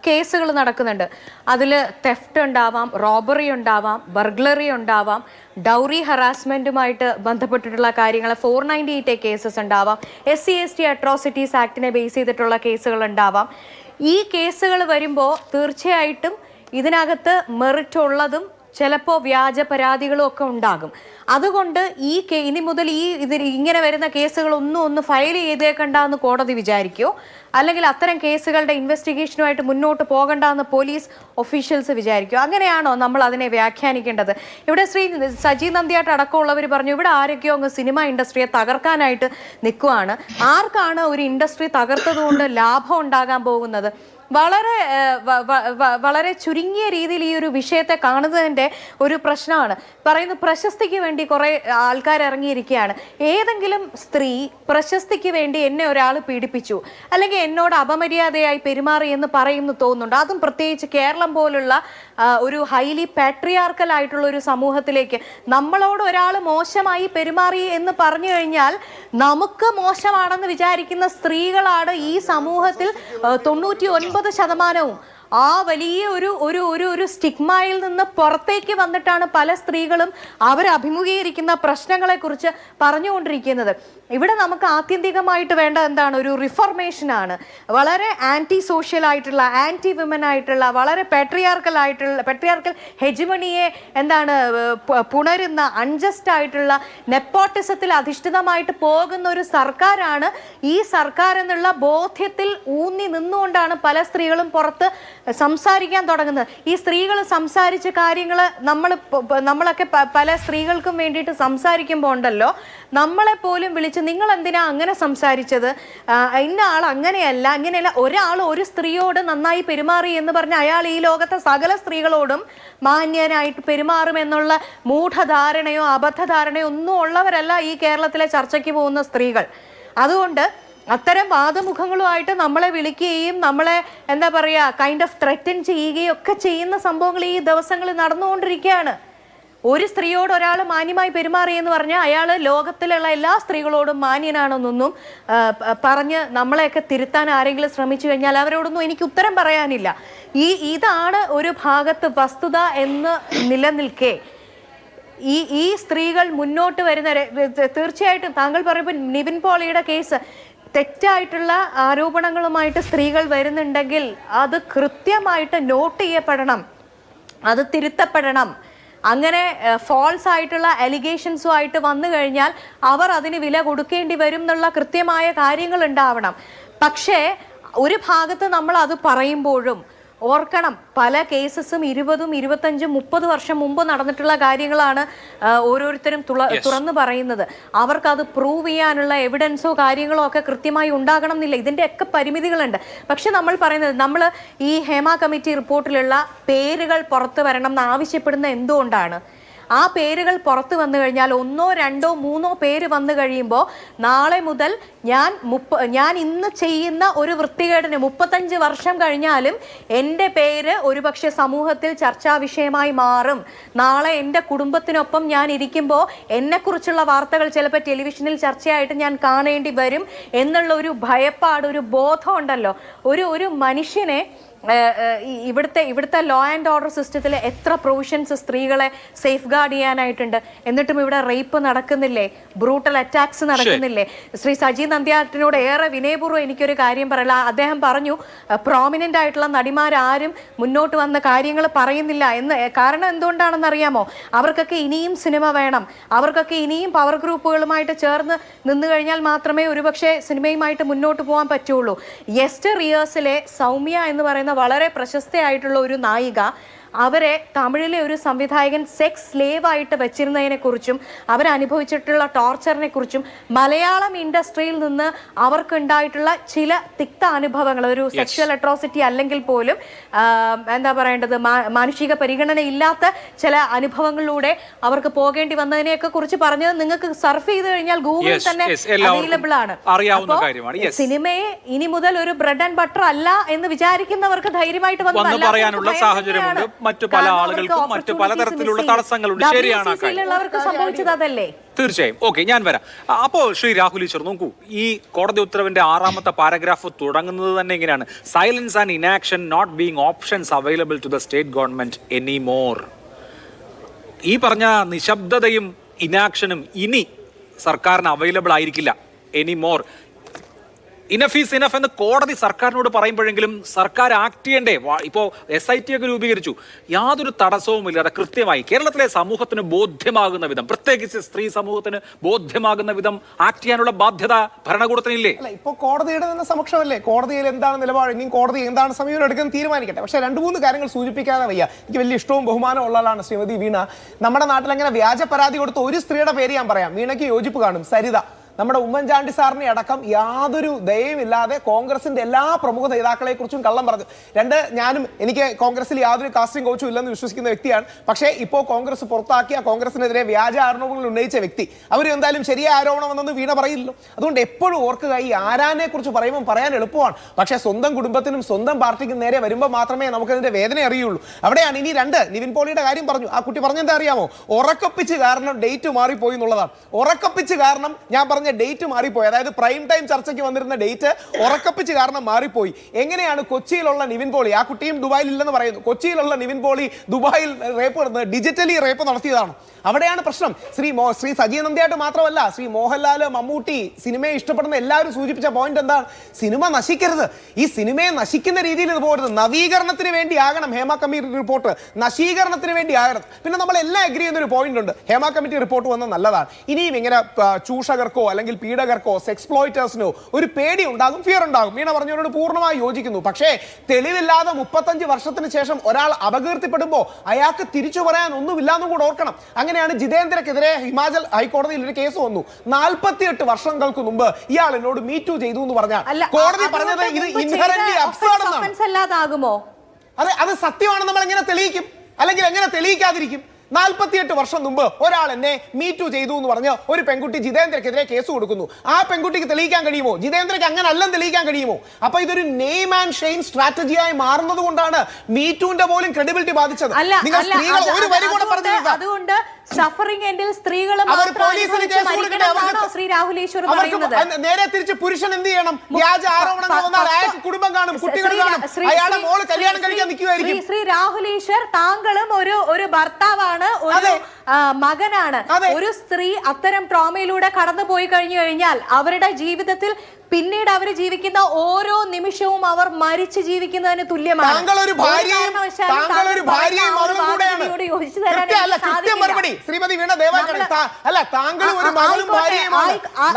കേസുകൾ നടക്കുന്നുണ്ട്. അതിൽ തെഫ്റ്റ് ഉണ്ടാവാം, റോബറി ഉണ്ടാവാം, ബർഗ്ലറി ഉണ്ടാവാം, ഡൗറി ഹറാസ്മെൻറ്റുമായിട്ട് ബന്ധപ്പെട്ടിട്ടുള്ള കാര്യങ്ങൾ 498A കേസസ് ഉണ്ടാവാം, SC/ST അട്രോസിറ്റീസ് ആക്ടിനെ ബേസ് ചെയ്തിട്ടുള്ള കേസുകൾ ഉണ്ടാവാം. ഈ കേസുകൾ വരുമ്പോൾ തീർച്ചയായിട്ടും ഇതിനകത്ത് മെറിറ്റ് ഉള്ളതും ചിലപ്പോൾ വ്യാജ പരാതികളും ഒക്കെ ഉണ്ടാകും. അതുകൊണ്ട് ഇനി മുതൽ ഇങ്ങനെ വരുന്ന കേസുകൾ ഒന്ന് ഫയൽ ചെയ്തേക്കണ്ടെന്ന് കോടതി വിചാരിക്കുമോ, അല്ലെങ്കിൽ അത്തരം കേസുകളുടെ ഇൻവെസ്റ്റിഗേഷനുമായിട്ട് മുന്നോട്ട് പോകണ്ടെന്ന് പോലീസ് ഒഫീഷ്യൽസ് വിചാരിക്കുമോ? അങ്ങനെയാണോ നമ്മൾ അതിനെ വ്യാഖ്യാനിക്കേണ്ടത്? ഇവിടെ ശ്രീ സജി നന്ദ്യാട്ട് അടക്കമുള്ളവർ പറഞ്ഞു ഇവിടെ ആരൊക്കെയോ അങ്ങ് സിനിമ ഇൻഡസ്ട്രിയെ തകർക്കാനായിട്ട് നിൽക്കുവാണ്. ആർക്കാണ് ഒരു ഇൻഡസ്ട്രി തകർത്തതുകൊണ്ട് ലാഭം ഉണ്ടാകാൻ പോകുന്നത്? വളരെ ചുരുങ്ങിയ രീതിയിൽ ഈ ഒരു വിഷയത്തെ കാണുന്നതിൻ്റെ ഒരു പ്രശ്നമാണ് പറയുന്നത്. പ്രശസ്തിക്ക് വേണ്ടി കുറേ ആൾക്കാർ ഇറങ്ങിയിരിക്കുകയാണ്. ഏതെങ്കിലും സ്ത്രീ പ്രശസ്തിക്ക് വേണ്ടി എന്നെ ഒരാൾ പീഡിപ്പിച്ചു, അല്ലെങ്കിൽ എന്നോട് അപമര്യാദയായി പെരുമാറി എന്ന് പറയുന്നു തോന്നുന്നുണ്ട്. അതും പ്രത്യേകിച്ച് കേരളം പോലുള്ള ഒരു ഹൈലി പാട്രിയാർക്കൽ ആയിട്ടുള്ള ഒരു സമൂഹത്തിലേക്ക് നമ്മളോട് ഒരാൾ മോശമായി പെരുമാറി എന്ന് പറഞ്ഞു കഴിഞ്ഞാൽ നമുക്ക് മോശമാണെന്ന് വിചാരിക്കുന്ന സ്ത്രീകളാണ് ഈ സമൂഹത്തിൽ 99%. ആ വലിയ ഒരു സ്റ്റിഗ്മയിൽ നിന്ന് പുറത്തേക്ക് വന്നിട്ടാണ് പല സ്ത്രീകളും അവരഭിമുഖീകരിക്കുന്ന പ്രശ്നങ്ങളെക്കുറിച്ച് പറഞ്ഞുകൊണ്ടിരിക്കുന്നത്. ഇവിടെ നമുക്ക് ആത്യന്തികമായിട്ട് വേണ്ട എന്താണ്? ഒരു റിഫോർമേഷനാണ്. വളരെ ആൻറ്റി സോഷ്യൽ ആയിട്ടുള്ള, ആൻറ്റി വിമൻ ആയിട്ടുള്ള, വളരെ പാട്രിയാർക്കൽ ഹെജിമണിയെ പുണരുന്ന, അൺജസ്റ്റ് ആയിട്ടുള്ള, നെപ്പോട്ടിസത്തിൽ അധിഷ്ഠിതമായിട്ട് പോകുന്ന ഒരു സർക്കാരാണ് ഈ സർക്കാർ എന്നുള്ള ബോധ്യത്തിൽ ഊന്നി നിന്നുകൊണ്ടാണ് പല സ്ത്രീകളും പുറത്ത് സംസാരിക്കാൻ തുടങ്ങുന്നത്. ഈ സ്ത്രീകൾ സംസാരിച്ച കാര്യങ്ങൾ നമ്മളൊക്കെ പല സ്ത്രീകൾക്കും വേണ്ടിയിട്ട് സംസാരിക്കുമ്പോൾ ഉണ്ടല്ലോ, നമ്മളെ പോലും വിളിച്ച് നിങ്ങൾ എന്തിനാ അങ്ങനെ സംസാരിച്ചത്, ഇന്ന ആൾ അങ്ങനെയല്ല. ഒരാൾ ഒരു സ്ത്രീയോട് നന്നായി പെരുമാറി എന്ന് പറഞ്ഞ് അയാൾ ഈ ലോകത്തെ സകല സ്ത്രീകളോടും മാന്യനായിട്ട് പെരുമാറുമെന്നുള്ള മൂഢധാരണയോ അബദ്ധധാരണയോ ഒന്നും ഉള്ളവരല്ല ഈ കേരളത്തിലെ ചർച്ചയ്ക്ക് പോകുന്ന സ്ത്രീകൾ. അതുകൊണ്ട് അത്തരം വാദമുഖങ്ങളുമായിട്ട് നമ്മളെ വിളിക്കുകയും നമ്മളെ കൈൻഡ് ഓഫ് ത്രെറ്റൻ ചെയ്യുകയും ഒക്കെ ചെയ്യുന്ന സംഭവങ്ങൾ ഈ ദിവസങ്ങളിൽ നടന്നുകൊണ്ടിരിക്കുകയാണ്. ഒരു സ്ത്രീയോട് ഒരാൾ മാന്യമായി പെരുമാറി എന്ന് പറഞ്ഞാൽ അയാൾ ലോകത്തിലുള്ള എല്ലാ സ്ത്രീകളോടും മാന്യനാണെന്നൊന്നും പറഞ്ഞ് നമ്മളെയൊക്കെ തിരുത്താൻ ആരെങ്കിലും ശ്രമിച്ചു കഴിഞ്ഞാൽ അവരോടൊന്നും എനിക്ക് ഉത്തരം പറയാനില്ല. ഇതാണ് ഒരു ഭാഗത്ത് വസ്തുത എന്ന് നിലനിൽക്കെ ഈ സ്ത്രീകൾ മുന്നോട്ട് വരുന്ന തീർച്ചയായിട്ടും താങ്കൾ പറയുമ്പോൾ നിവിൻ പോളിയുടെ കേസ് തെറ്റായിട്ടുള്ള ആരോപണങ്ങളുമായിട്ട് സ്ത്രീകൾ വരുന്നുണ്ടെങ്കിൽ അത് കൃത്യമായിട്ട് നോട്ട് ചെയ്യപ്പെടണം, അത് തിരുത്തപ്പെടണം. അങ്ങനെ ഫോൾസ് ആയിട്ടുള്ള അലിഗേഷൻസുമായിട്ട് വന്നു കഴിഞ്ഞാൽ അവർ അതിന് വില കൊടുക്കേണ്ടി വരും എന്നുള്ള കൃത്യമായ കാര്യങ്ങൾ ഉണ്ടാവണം. പക്ഷേ ഒരു ഭാഗത്ത് നമ്മൾ അത് പറയുമ്പോഴും ഓർക്കണം, പല കേസസും 20, 25, 30 വർഷം മുമ്പ് നടന്നിട്ടുള്ള കാര്യങ്ങളാണ് ഓരോരുത്തരും തുറന്നു പറയുന്നത്. അവർക്കത് പ്രൂവ് ചെയ്യാനുള്ള എവിഡൻസോ കാര്യങ്ങളോ ഒക്കെ കൃത്യമായി ഉണ്ടാകണം എന്നില്ല. ഇതിൻ്റെയൊക്കെ പരിമിതികളുണ്ട്. പക്ഷെ നമ്മൾ പറയുന്നത്, നമ്മൾ ഈ ഹേമ കമ്മിറ്റി റിപ്പോർട്ടിലുള്ള പേരുകൾ പുറത്തു വരണം എന്ന് ആവശ്യപ്പെടുന്ന എന്തുകൊണ്ടാണ്? ആ പേരുകൾ പുറത്തു വന്നു കഴിഞ്ഞാൽ 1, 2, 3 പേര് വന്നു കഴിയുമ്പോൾ നാളെ മുതൽ ഞാൻ ഇന്ന് ചെയ്യുന്ന ഒരു വൃത്തികേടിന് 35 വർഷം കഴിഞ്ഞാലും എൻ്റെ പേര് ഒരുപക്ഷെ സമൂഹത്തിൽ ചർച്ചാ വിഷയമായി മാറും. നാളെ എൻ്റെ കുടുംബത്തിനൊപ്പം ഞാൻ ഇരിക്കുമ്പോൾ എന്നെക്കുറിച്ചുള്ള വാർത്തകൾ ചിലപ്പോൾ ടെലിവിഷനിൽ ചർച്ചയായിട്ട് ഞാൻ കാണേണ്ടി വരും എന്നുള്ള ഒരു ഭയപ്പാട്, ഒരു ബോധം ഉണ്ടല്ലോ. ഒരു മനുഷ്യനെ ഇവിടുത്തെ ലോ ആൻഡ് ഓർഡർ സിസ്റ്റത്തിൽ എത്ര പ്രൊവിഷൻസ് സ്ത്രീകളെ സേഫ് ഗാർഡ് ചെയ്യാനായിട്ടുണ്ട്. എന്നിട്ടും ഇവിടെ റേപ്പ് നടക്കുന്നില്ലേ, ബ്രൂട്ടൽ അറ്റാക്സ് നടക്കുന്നില്ലേ? ശ്രീ സജി നന്ദ്യാട്ടിനോട് ഏറെ വിനയപൂർവ്വം എനിക്കൊരു കാര്യം പറയില്ല. അദ്ദേഹം പറഞ്ഞു പ്രോമിനൻ്റ് ആയിട്ടുള്ള നടിമാരാരും മുന്നോട്ട് വന്ന കാര്യങ്ങൾ പറയുന്നില്ല എന്ന്. കാരണം എന്തുകൊണ്ടാണെന്ന് അറിയാമോ? അവർക്കൊക്കെ ഇനിയും സിനിമ വേണം, അവർക്കൊക്കെ ഇനിയും പവർ ഗ്രൂപ്പുകളുമായിട്ട് ചേർന്ന് നിന്നു കഴിഞ്ഞാൽ മാത്രമേ ഒരുപക്ഷെ സിനിമയുമായിട്ട് മുന്നോട്ട് പോകാൻ പറ്റുള്ളൂ. യെസ്റ്റർ ഇയേഴ്സിലെ സൗമ്യ എന്ന് പറയുന്ന വളരെ പ്രശസ്തയായിട്ടുള്ള ഒരു നായിക അവരെ തമിഴിലെ ഒരു സംവിധായകൻ സെക്സ് സ്ലേവ് ആയിട്ട് വെച്ചിരുന്നതിനെ കുറിച്ചും അവരനുഭവിച്ചിട്ടുള്ള ടോർച്ചറിനെ കുറിച്ചും മലയാളം ഇൻഡസ്ട്രിയിൽ നിന്ന് അവർക്കുണ്ടായിട്ടുള്ള ചില തിക്ത അനുഭവങ്ങൾ, ഒരു സെക്ഷൽ അട്രോസിറ്റി അല്ലെങ്കിൽ പോലും എന്താ പറയേണ്ടത്, മാനുഷിക പരിഗണന ഇല്ലാത്ത ചില അനുഭവങ്ങളിലൂടെ അവർക്ക് പോകേണ്ടി വന്നതിനെയൊക്കെ കുറിച്ച് പറഞ്ഞത് നിങ്ങൾക്ക് സർഫ് ചെയ്ത് കഴിഞ്ഞാൽ ഗൂഗിളിൽ തന്നെ അവൈലബിൾ ആണ്. സിനിമയെ ഇനി മുതൽ ഒരു ബ്രെഡ് ആൻഡ് ബട്ടർ അല്ല എന്ന് വിചാരിക്കുന്നവർക്ക് ധൈര്യമായിട്ട് വന്ന് പറയാനുള്ള സാഹചര്യമുണ്ട്. മറ്റു പല ആളുകൾക്കും മറ്റു പലതരത്തിലുള്ള തടസ്സങ്ങളുണ്ട്. ശരിയാണ്, സംഭവിച്ചത് അതല്ലേ? തീർച്ചയായും. ഓക്കെ, ഞാൻ വരാം. അപ്പോ ശ്രീ രാഹുൽ ഈശ്വർ, നോക്കൂ, ഈ കോടതി ഉത്തരവിന്റെ 6ാമത്തെ പാരഗ്രാഫ് തുടങ്ങുന്നത് തന്നെ ഇങ്ങനെയാണ്: silence and inaction not being options available to the state government any more. ഈ പറഞ്ഞ നിശബ്ദതയും ഇനാക്ഷനും ഇനി സർക്കാരിന് അവൈലബിൾ ആയിരിക്കില്ല any more. Enough is enough എന്ന് കോടതി സർക്കാരിനോട് പറയുമ്പോഴെങ്കിലും സർക്കാർ ആക്ട് ചെയ്യണ്ടേ? ഇപ്പോൾ SIT ഒക്കെ രൂപീകരിച്ചു, യാതൊരു തടസ്സവും ഇല്ലാതെ കൃത്യമായി കേരളത്തിലെ സമൂഹത്തിന് ബോധ്യമാകുന്ന വിധം, പ്രത്യേകിച്ച് സ്ത്രീ സമൂഹത്തിന് ബോധ്യമാകുന്ന വിധം ആക്ട് ചെയ്യാനുള്ള ബാധ്യത ഭരണകൂടത്തിനില്ലേ? അല്ല, ഇപ്പൊ കോടതിയുടെ തന്നെ സമക്ഷമല്ലേ, കോടതിയിൽ എന്താണ് നിലപാട്, ഇനിയും കോടതി എന്താണ് സമീപനം എടുക്കുന്നത് തീരുമാനിക്കട്ടെ. പക്ഷേ 2-3 കാര്യങ്ങൾ സൂചിപ്പിക്കാതെ വയ്യ. എനിക്ക് വലിയ ഇഷ്ടവും ബഹുമാനവും ഉള്ള ആളാണ് ശ്രീമതി വീണ. നമ്മുടെ നാട്ടിൽ അങ്ങനെ വ്യാജ പരാതി കൊടുത്ത ഒരു സ്ത്രീയുടെ പേര് ഞാൻ പറയാം, വീണയ്ക്ക് യോജിപ്പ് കാണും, സരിത. നമ്മുടെ ഉമ്മൻചാണ്ടി സാറിനെ അടക്കം യാതൊരു ദയവുമില്ലാതെ കോൺഗ്രസിന്റെ എല്ലാ പ്രമുഖ നേതാക്കളെ കുറിച്ചും കള്ളം പറഞ്ഞു. എനിക്ക് കോൺഗ്രസിൽ യാതൊരു കാസ്റ്റിംഗ് കോച്ചും ഇല്ലെന്ന് വിശ്വസിക്കുന്ന വ്യക്തിയാണ്. പക്ഷേ ഇപ്പോൾ കോൺഗ്രസ് പുറത്താക്കിയ, കോൺഗ്രസിനെതിരെ വ്യാജ ആരോപണങ്ങൾ ഉന്നയിച്ച വ്യക്തി, അവർ എന്തായാലും ശരിയായ ആരോപണമെന്നൊന്നും വീണ പറയില്ലല്ലോ. അതുകൊണ്ട് എപ്പോഴും ഓർക്കുക, ഈ ആരാനെ കുറിച്ച് പറയുമ്പോൾ പറയാൻ എളുപ്പമാണ്, പക്ഷേ സ്വന്തം കുടുംബത്തിനും സ്വന്തം പാർട്ടിക്കും നേരെ വരുമ്പോൾ മാത്രമേ നമുക്കതിന്റെ വേദന അറിയുള്ളൂ. അവിടെയാണ് ഇനി 2 നിവിൻ പോളിയുടെ കാര്യം പറഞ്ഞു. ആ കുട്ടി പറഞ്ഞെന്താ അറിയാമോ? ഉറക്കപ്പിച്ച് കാരണം ഡേറ്റ് മാറിപ്പോയി എന്നുള്ളതാണ്. ഉറക്കപ്പിച്ച് കാരണം ഞാൻ പറഞ്ഞ ഡേറ്റ് മാറിപ്പോയി, അതായത് പ്രൈം ടൈം ചർച്ചയ്ക്ക് വന്നിരുന്ന ഡേറ്റ് ഉറക്കപ്പിച്ച് കാരണം മാറിപ്പോയി. എങ്ങനെയാണ് കൊച്ചിയിലുള്ള നിവിൻ പോളി, ആ കുട്ടിയും ദുബായിൽ ഇല്ലെന്ന് പറയുന്നു, കൊച്ചിയിലുള്ള നിവിൻ പോളി ദുബായിൽ റേപ്പ് നടന്നത്, ഡിജിറ്റലി റേപ്പ് നടത്തിയതാണ്. അവിടെയാണ് പ്രശ്നം. ശ്രീ സജി നന്ദിയായിട്ട് മാത്രമല്ല, ശ്രീ മോഹൻലാൽ, മമ്മൂട്ടി, സിനിമയെ ഇഷ്ടപ്പെടുന്ന എല്ലാവരും സൂചിപ്പിച്ച പോയിന്റ് എന്താണ്? സിനിമ നശിക്കരുത്, ഈ സിനിമയെ നശിക്കുന്ന രീതിയിൽ ഇത് പോകരുത്. നവീകരണത്തിന് വേണ്ടി ആകണം ഹേമ കമ്മിറ്റി റിപ്പോർട്ട്, നശീകരണത്തിന് വേണ്ടി ആകരുത്. പിന്നെ നമ്മൾ എല്ലാം അഗ്രി ചെയ്യുന്ന ഒരു പോയിന്റ് ഉണ്ട്, ഹേമ കമ്മിറ്റി റിപ്പോർട്ട് വന്നത് നല്ലതാണ്. ഇനിയും ഇങ്ങനെ ചൂഷകർക്കോ അല്ലെങ്കിൽ പീഡകർക്കോ സെക്സ്പ്ലോയിറ്റേഴ്സിനോ ഒരു പേടി ഉണ്ടാകും, ഫിയർ ഉണ്ടാകും. വീണ പറഞ്ഞവരോട് പൂർണ്ണമായി യോജിക്കുന്നു. പക്ഷേ തെളിവില്ലാതെ 35 വർഷത്തിന് ശേഷം ഒരാൾ അപകീർത്തിപ്പെടുമ്പോൾ അയാൾക്ക് തിരിച്ചു പറയാൻ ഒന്നുമില്ലാന്നും കൂടെ ഓർക്കണം. അങ്ങനെയാണ് ജിതേന്ദ്രക്കെതിരെ ഹിമാചൽ ഹൈക്കോടതിയിൽ ഒരു കേസ് വന്നു. 48 വർഷങ്ങൾക്ക് മുമ്പ് ഇയാൾ എന്നോട് മീറ്റു ചെയ്തു എന്ന് പറഞ്ഞാൽ കോടതി പറഞ്ഞത് ഇത് ഇൻഹെറന്റ്ലി അബ്സർഡ് എന്നാണ്. അത് സത്യമാണെന്ന് നമ്മൾ എങ്ങനെ തെളിയിക്കും? അല്ലെങ്കിൽ എങ്ങനെ തെളിയിക്കാതിരിക്കും? 48 വർഷം മുമ്പ് ഒരാൾ എന്നെ മീറ്റു ചെയ്തു എന്ന് പറഞ്ഞ് ഒരു പെൺകുട്ടി ജിതേന്ദ്രക്കെതിരെ കേസ് കൊടുക്കുന്നു. ആ പെൺകുട്ടിക്ക് തെളിയിക്കാൻ കഴിയുമോ? ജിതേന്ദ്രക്ക് അങ്ങനെ അല്ലെന്ന് തെളിയിക്കാൻ കഴിയുമോ? അപ്പൊ ഇതൊരു നെയിം ആൻഡ് ഷെയിം സ്ട്രാറ്റജിയായി മാറുന്നത് കൊണ്ടാണ് മീറ്റുവിന്റെ പോലും ക്രെഡിബിലിറ്റി ബാധിച്ചത്. നിങ്ങൾ സ്ത്രീകൾ ഒരു വരി കൂടെ പറഞ്ഞു, അതുകൊണ്ട് സഫറിംഗ് എൻഡിൽ സ്ത്രീകൾ ശ്രീ രാഹുൽ ഈശ്വർ നേരെ തിരിച്ച് പുരുഷൻ എന്ത് ചെയ്യണം? വ്യാജ ആരോപണങ്ങൾ വന്നാൽ അയാൾക്ക് കുടുംബം കാണും, കുട്ടികൾ കാണും, അയാളുടെ മോള് കല്യാണം കഴിക്കാൻ നിൽക്കുമായിരിക്കും. ശ്രീ രാഹുൽ ഈശ്വർ, താങ്കളും ഒരു ഭർത്താവാണ്, ഒരു മകനാണ്. ഒരു സ്ത്രീ അത്തരം ട്രോമയിലൂടെ കടന്നു പോയി കഴിഞ്ഞാൽ അവരുടെ ജീവിതത്തിൽ പിന്നീട് അവർ ജീവിക്കുന്ന ഓരോ നിമിഷവും അവർ മരിച്ചു ജീവിക്കുന്നതിന് തുല്യമാണ്. ശ്രീമതി വീണ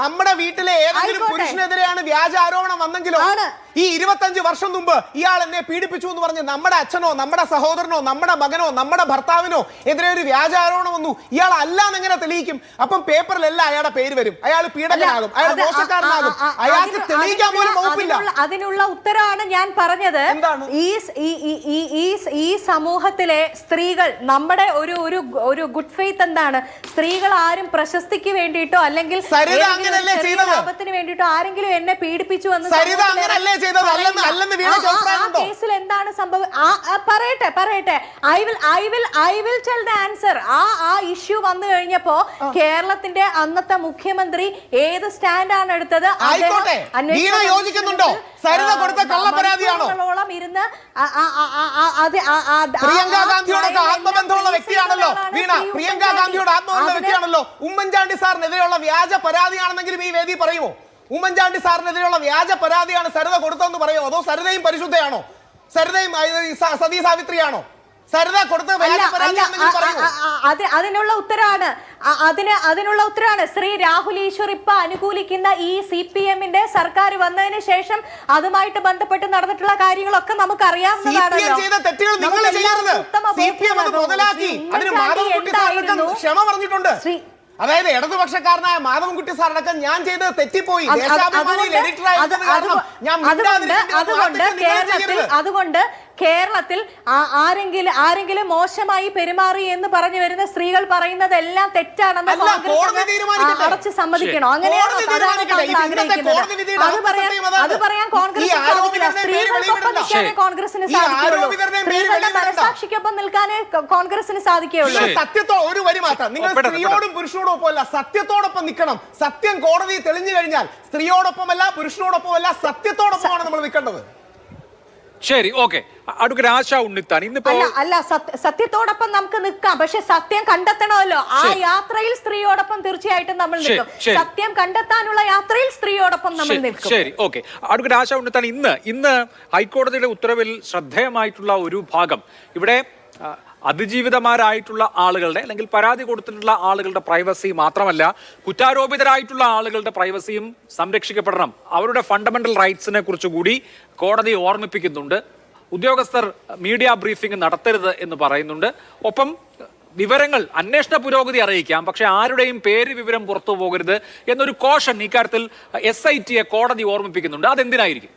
നമ്മുടെ വീട്ടിലെ ഏതെങ്കിലും പുരുഷനെതിരെയാണ് വ്യാജ ആരോപണം വന്നെങ്കിലോ, ഈ 25 വർഷം മുമ്പ് ഇയാൾ എന്നെ പീഡിപ്പിച്ചു എന്ന് പറഞ്ഞ് നമ്മുടെ അച്ഛനോ നമ്മുടെ സഹോദരനോ നമ്മുടെ മകനോ നമ്മുടെ ഭർത്താവിനോ എതിരെ ഒരു വ്യാജ ആരോപണം വന്നു, ഇയാൾ അല്ലാന്ന് എങ്ങനെ തെളിയിക്കും? അപ്പം പേപ്പറിലെല്ലാം അയാളുടെ പേര് വരും, അയാൾ പീഡകനാകും, അയാൾ മോശക്കാരനാകും, അയാൾക്ക് തെളിയിക്കാൻ പോലും വകുപ്പില്ല. അതിനുള്ള ഉത്തരവാണ് ഞാൻ പറഞ്ഞത്. ഈ സമൂഹത്തിലെ സ്ത്രീകൾ, നമ്മുടെ ഒരു ഗുഡ് ഫെയ്ത്ത് എന്താണ്? സ്ത്രീകൾ ആരും പ്രശസ്തിക്ക് വേണ്ടിയിട്ടോ അല്ലെങ്കിൽ ലാഭത്തിന് വേണ്ടിയിട്ടോ ആരെങ്കിലും എന്നെ പീഡിപ്പിച്ചു എന്ന് കേസിൽ എന്താണ് സംഭവം? പറയട്ടെ. I will tell the answer. ആ ഇഷ്യൂ വന്നു കഴിഞ്ഞപ്പോ കേരളത്തിന്റെ അന്നത്തെ മുഖ്യമന്ത്രി ഏത് സ്റ്റാൻഡാണ് എടുത്തത്? യോജിക്കുന്നുണ്ടോ? സരിത കൊടുത്ത കള്ളപ്പരാതിയാണോ? ഇരുന്ന് പ്രിയങ്ക ഗാന്ധിയോടൊക്കെ ആത്മബന്ധമുള്ള വ്യക്തിയാണല്ലോ വീണ. പ്രിയങ്ക ഗാന്ധിയോട് ആത്മബന്ധമുള്ള വ്യക്തിയാണല്ലോ. ഉമ്മൻചാണ്ടി സാറിനെതിരെയുള്ള വ്യാജ പരാതിയാണെന്നെങ്കിലും ഈ വേദി പറയുമോ? ഉമ്മൻചാണ്ടി സാറിനെതിരെയുള്ള വ്യാജ പരാതിയാണ് സരിത കൊടുത്തതെന്ന് പറയുമോ? അതോ സരിതയും പരിശുദ്ധയാണോ? സരിതയും സതീ സാവിത്രിയാണോ? സരിത കൊടുത്ത വ്യാജ പരാതിയാണെന്ന് പറയുന്നു. അതിനുള്ള ഉത്തരവാണ് ശ്രീ രാഹുൽ ഈശ്വർ ഇപ്പൊ അനുകൂലിക്കുന്ന ഈ CPM-ന്റെ സർക്കാർ വന്നതിന് ശേഷം അതുമായിട്ട് ബന്ധപ്പെട്ട് നടന്നിട്ടുള്ള കാര്യങ്ങളൊക്കെ നമുക്ക് അറിയാവുന്നതാണല്ലോ. ക്ഷമ പറഞ്ഞിട്ടുണ്ട്. അതായത് ഇടതുപക്ഷക്കാരനായ മാധവൻകുട്ടി സാറടക്കം ഞാൻ ചെയ്തത് തെറ്റിപ്പോയി, അതുകൊണ്ട് കേരളത്തിൽ ആരെങ്കിലും മോശമായി പെരുമാറി എന്ന് പറഞ്ഞു വരുന്ന സ്ത്രീകൾ പറയുന്നത് എല്ലാം തെറ്റാണെന്ന് അടച്ച് സമ്മതിക്കണോ? അങ്ങനെയാണോ സാധാരണ ആഗ്രഹിക്കുന്നത്? അത് പറയാൻ കോൺഗ്രസ് സാധിക്കില്ല. സ്ത്രീകൾക്കൊപ്പം നിൽക്കാനേ കോൺഗ്രസിന് സാധിക്കുള്ളൂ. സ്ത്രീകളുടെ മനസാക്ഷിക്കൊപ്പം നിൽക്കാനേ കോൺഗ്രസിന് സാധിക്കുകയുള്ളൂ. ഒരു വരി മാത്രം, നിങ്ങൾ സ്ത്രീയോടും പുരുഷനോടും ഒപ്പമല്ല, സത്യത്തോടൊപ്പം നിൽക്കണം. സത്യം കോടതി തെളിഞ്ഞു കഴിഞ്ഞാൽ സ്ത്രീയോടൊപ്പമല്ല പുരുഷനോടൊപ്പമല്ല സത്യത്തോടൊപ്പമാണ് നമ്മൾ നിൽക്കേണ്ടത്. ശരി, ഓക്കെ. അഡ്വക്കേറ്റ് ആശ ഉണ്ണിത്താൻ ഇന്നിപ്പോ അല്ല സത്യത്തോടൊപ്പം നമുക്ക് നിൽക്കാം, പക്ഷെ സത്യം കണ്ടെത്തണമല്ലോ. ആ യാത്രയിൽ സ്ത്രീയോടൊപ്പം തീർച്ചയായിട്ടും നമ്മൾ നിൽക്കും. സത്യം കണ്ടെത്താനുള്ള യാത്രയിൽ സ്ത്രീയോടൊപ്പം നമ്മൾ നിൽക്കും. ശരി, ഓക്കെ. അഡ്വക്കേറ്റ് ആശ ഉണ്ണിത്താൻ ഇന്ന് ഹൈക്കോടതിയുടെ ഉത്തരവിൽ ശ്രദ്ധേയമായിട്ടുള്ള ഒരു ഭാഗം, ഇവിടെ അതിജീവിതമാരായിട്ടുള്ള ആളുകളുടെ അല്ലെങ്കിൽ പരാതി കൊടുത്തിട്ടുള്ള ആളുകളുടെ പ്രൈവസി മാത്രമല്ല, കുറ്റാരോപിതരായിട്ടുള്ള ആളുകളുടെ പ്രൈവസിയും സംരക്ഷിക്കപ്പെടണം. അവരുടെ ഫണ്ടമെന്റൽ റൈറ്റ്സിനെ കുറിച്ച് കൂടി കോടതി ഓർമ്മിപ്പിക്കുന്നുണ്ട്. ഉദ്യോഗസ്ഥർ മീഡിയ ബ്രീഫിംഗ് നടത്തരുത് എന്ന് പറയുന്നുണ്ട്. ഒപ്പം വിവരങ്ങൾ അന്വേഷണ പുരോഗതി അറിയിക്കാം, പക്ഷെ ആരുടെയും പേര് വിവരം പുറത്തു പോകരുത് എന്നൊരു കോഷൻ ഇക്കാര്യത്തിൽ SIT-യെ കോടതി ഓർമ്മിപ്പിക്കുന്നുണ്ട്. അതെന്തിനായിരിക്കും?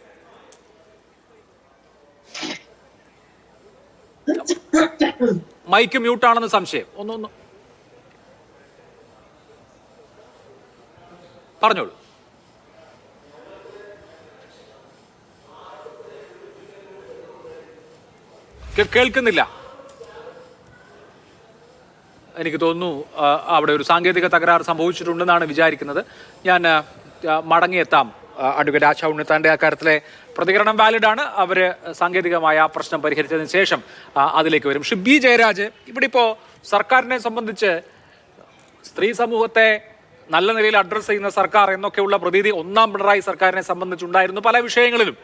മൈക്ക് മ്യൂട്ടാണെന്ന് സംശയം. ഒന്ന് പറഞ്ഞോളൂ. കേൾക്കുന്നില്ല. എനിക്ക് തോന്നുന്നു അവിടെ ഒരു സാങ്കേതിക തകരാറ് സംഭവിച്ചിട്ടുണ്ടെന്നാണ് വിചാരിക്കുന്നത്. ഞാൻ മടങ്ങിയെത്താം. അഡ്വക്കേറ്റ് ആശ ഉണ്ണിത്താന്റെ അക്കാര്യത്തിലെ പ്രതികരണം വാലിഡാണ്. അവര് സാങ്കേതികമായ പ്രശ്നം പരിഹരിച്ചതിന് ശേഷം അതിലേക്ക് വരും. ബി ജയരാജ്, ഇവിടെ ഇപ്പോൾ സർക്കാരിനെ സംബന്ധിച്ച് സ്ത്രീ സമൂഹത്തെ നല്ല നിലയിൽ അഡ്രസ്സ് ചെയ്യുന്ന സർക്കാർ എന്നൊക്കെയുള്ള പ്രതീതി ഒന്നാം പിണറായി സർക്കാരിനെ സംബന്ധിച്ചുണ്ടായിരുന്നു. പല വിഷയങ്ങളിലും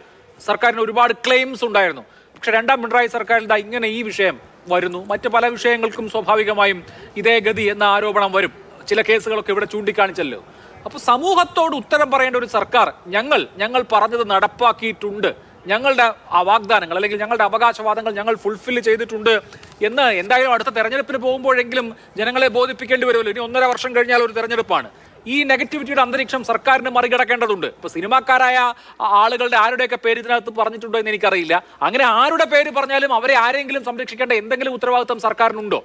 സർക്കാരിന് ഒരുപാട് ക്ലെയിംസ് ഉണ്ടായിരുന്നു. പക്ഷെ രണ്ടാം പിണറായി സർക്കാരിൽ ഇങ്ങനെ ഈ വിഷയം വരുന്നു. മറ്റ് പല വിഷയങ്ങൾക്കും സ്വാഭാവികമായും ഇതേ ഗതി എന്ന ആരോപണം വരും. ചില കേസുകളൊക്കെ ഇവിടെ ചൂണ്ടിക്കാണിച്ചല്ലോ. അപ്പോൾ സമൂഹത്തോട് ഉത്തരം പറയേണ്ട ഒരു സർക്കാർ ഞങ്ങൾ പറഞ്ഞത് നടപ്പാക്കിയിട്ടുണ്ട്, ഞങ്ങളുടെ വാഗ്ദാനങ്ങൾ അല്ലെങ്കിൽ ഞങ്ങളുടെ അവകാശവാദങ്ങൾ ഞങ്ങൾ ഫുൾഫിൽ ചെയ്തിട്ടുണ്ട് എന്ന് എന്തായാലും അടുത്ത തെരഞ്ഞെടുപ്പിന് പോകുമ്പോഴെങ്കിലും ജനങ്ങളെ ബോധിപ്പിക്കേണ്ടി വരുമല്ലോ. ഇനി 1.5 വർഷം കഴിഞ്ഞാൽ ഒരു തെരഞ്ഞെടുപ്പാണ്. ഈ നെഗറ്റിവിറ്റിയുടെ അന്തരീക്ഷം സർക്കാരിന് മറികടക്കേണ്ടതുണ്ട്. ഇപ്പൊ സിനിമാക്കാരായ ആളുകളുടെ ആരുടെയൊക്കെ പേര് ഇതിനകത്ത് പറഞ്ഞിട്ടുണ്ടോ എന്ന് എനിക്കറിയില്ല. അങ്ങനെ ആരുടെ പേര് പറഞ്ഞാലും അവരെ ആരെങ്കിലും സംരക്ഷിക്കേണ്ട എന്തെങ്കിലും ഉത്തരവാദിത്വം സർക്കാരിനുണ്ടോ?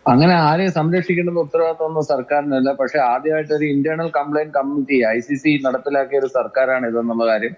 അങ്ങനെ ആരെയും സംരക്ഷിക്കേണ്ട ഉത്തരവാദിത്വമൊന്നും സർക്കാരിനല്ല. പക്ഷെ ആദ്യമായിട്ട് ഒരു ഇന്റേണൽ കംപ്ലൈന്റ് കമ്മിറ്റി ICC നടപ്പിലാക്കിയ ഒരു സർക്കാരാണ് ഇതെന്നുള്ള കാര്യം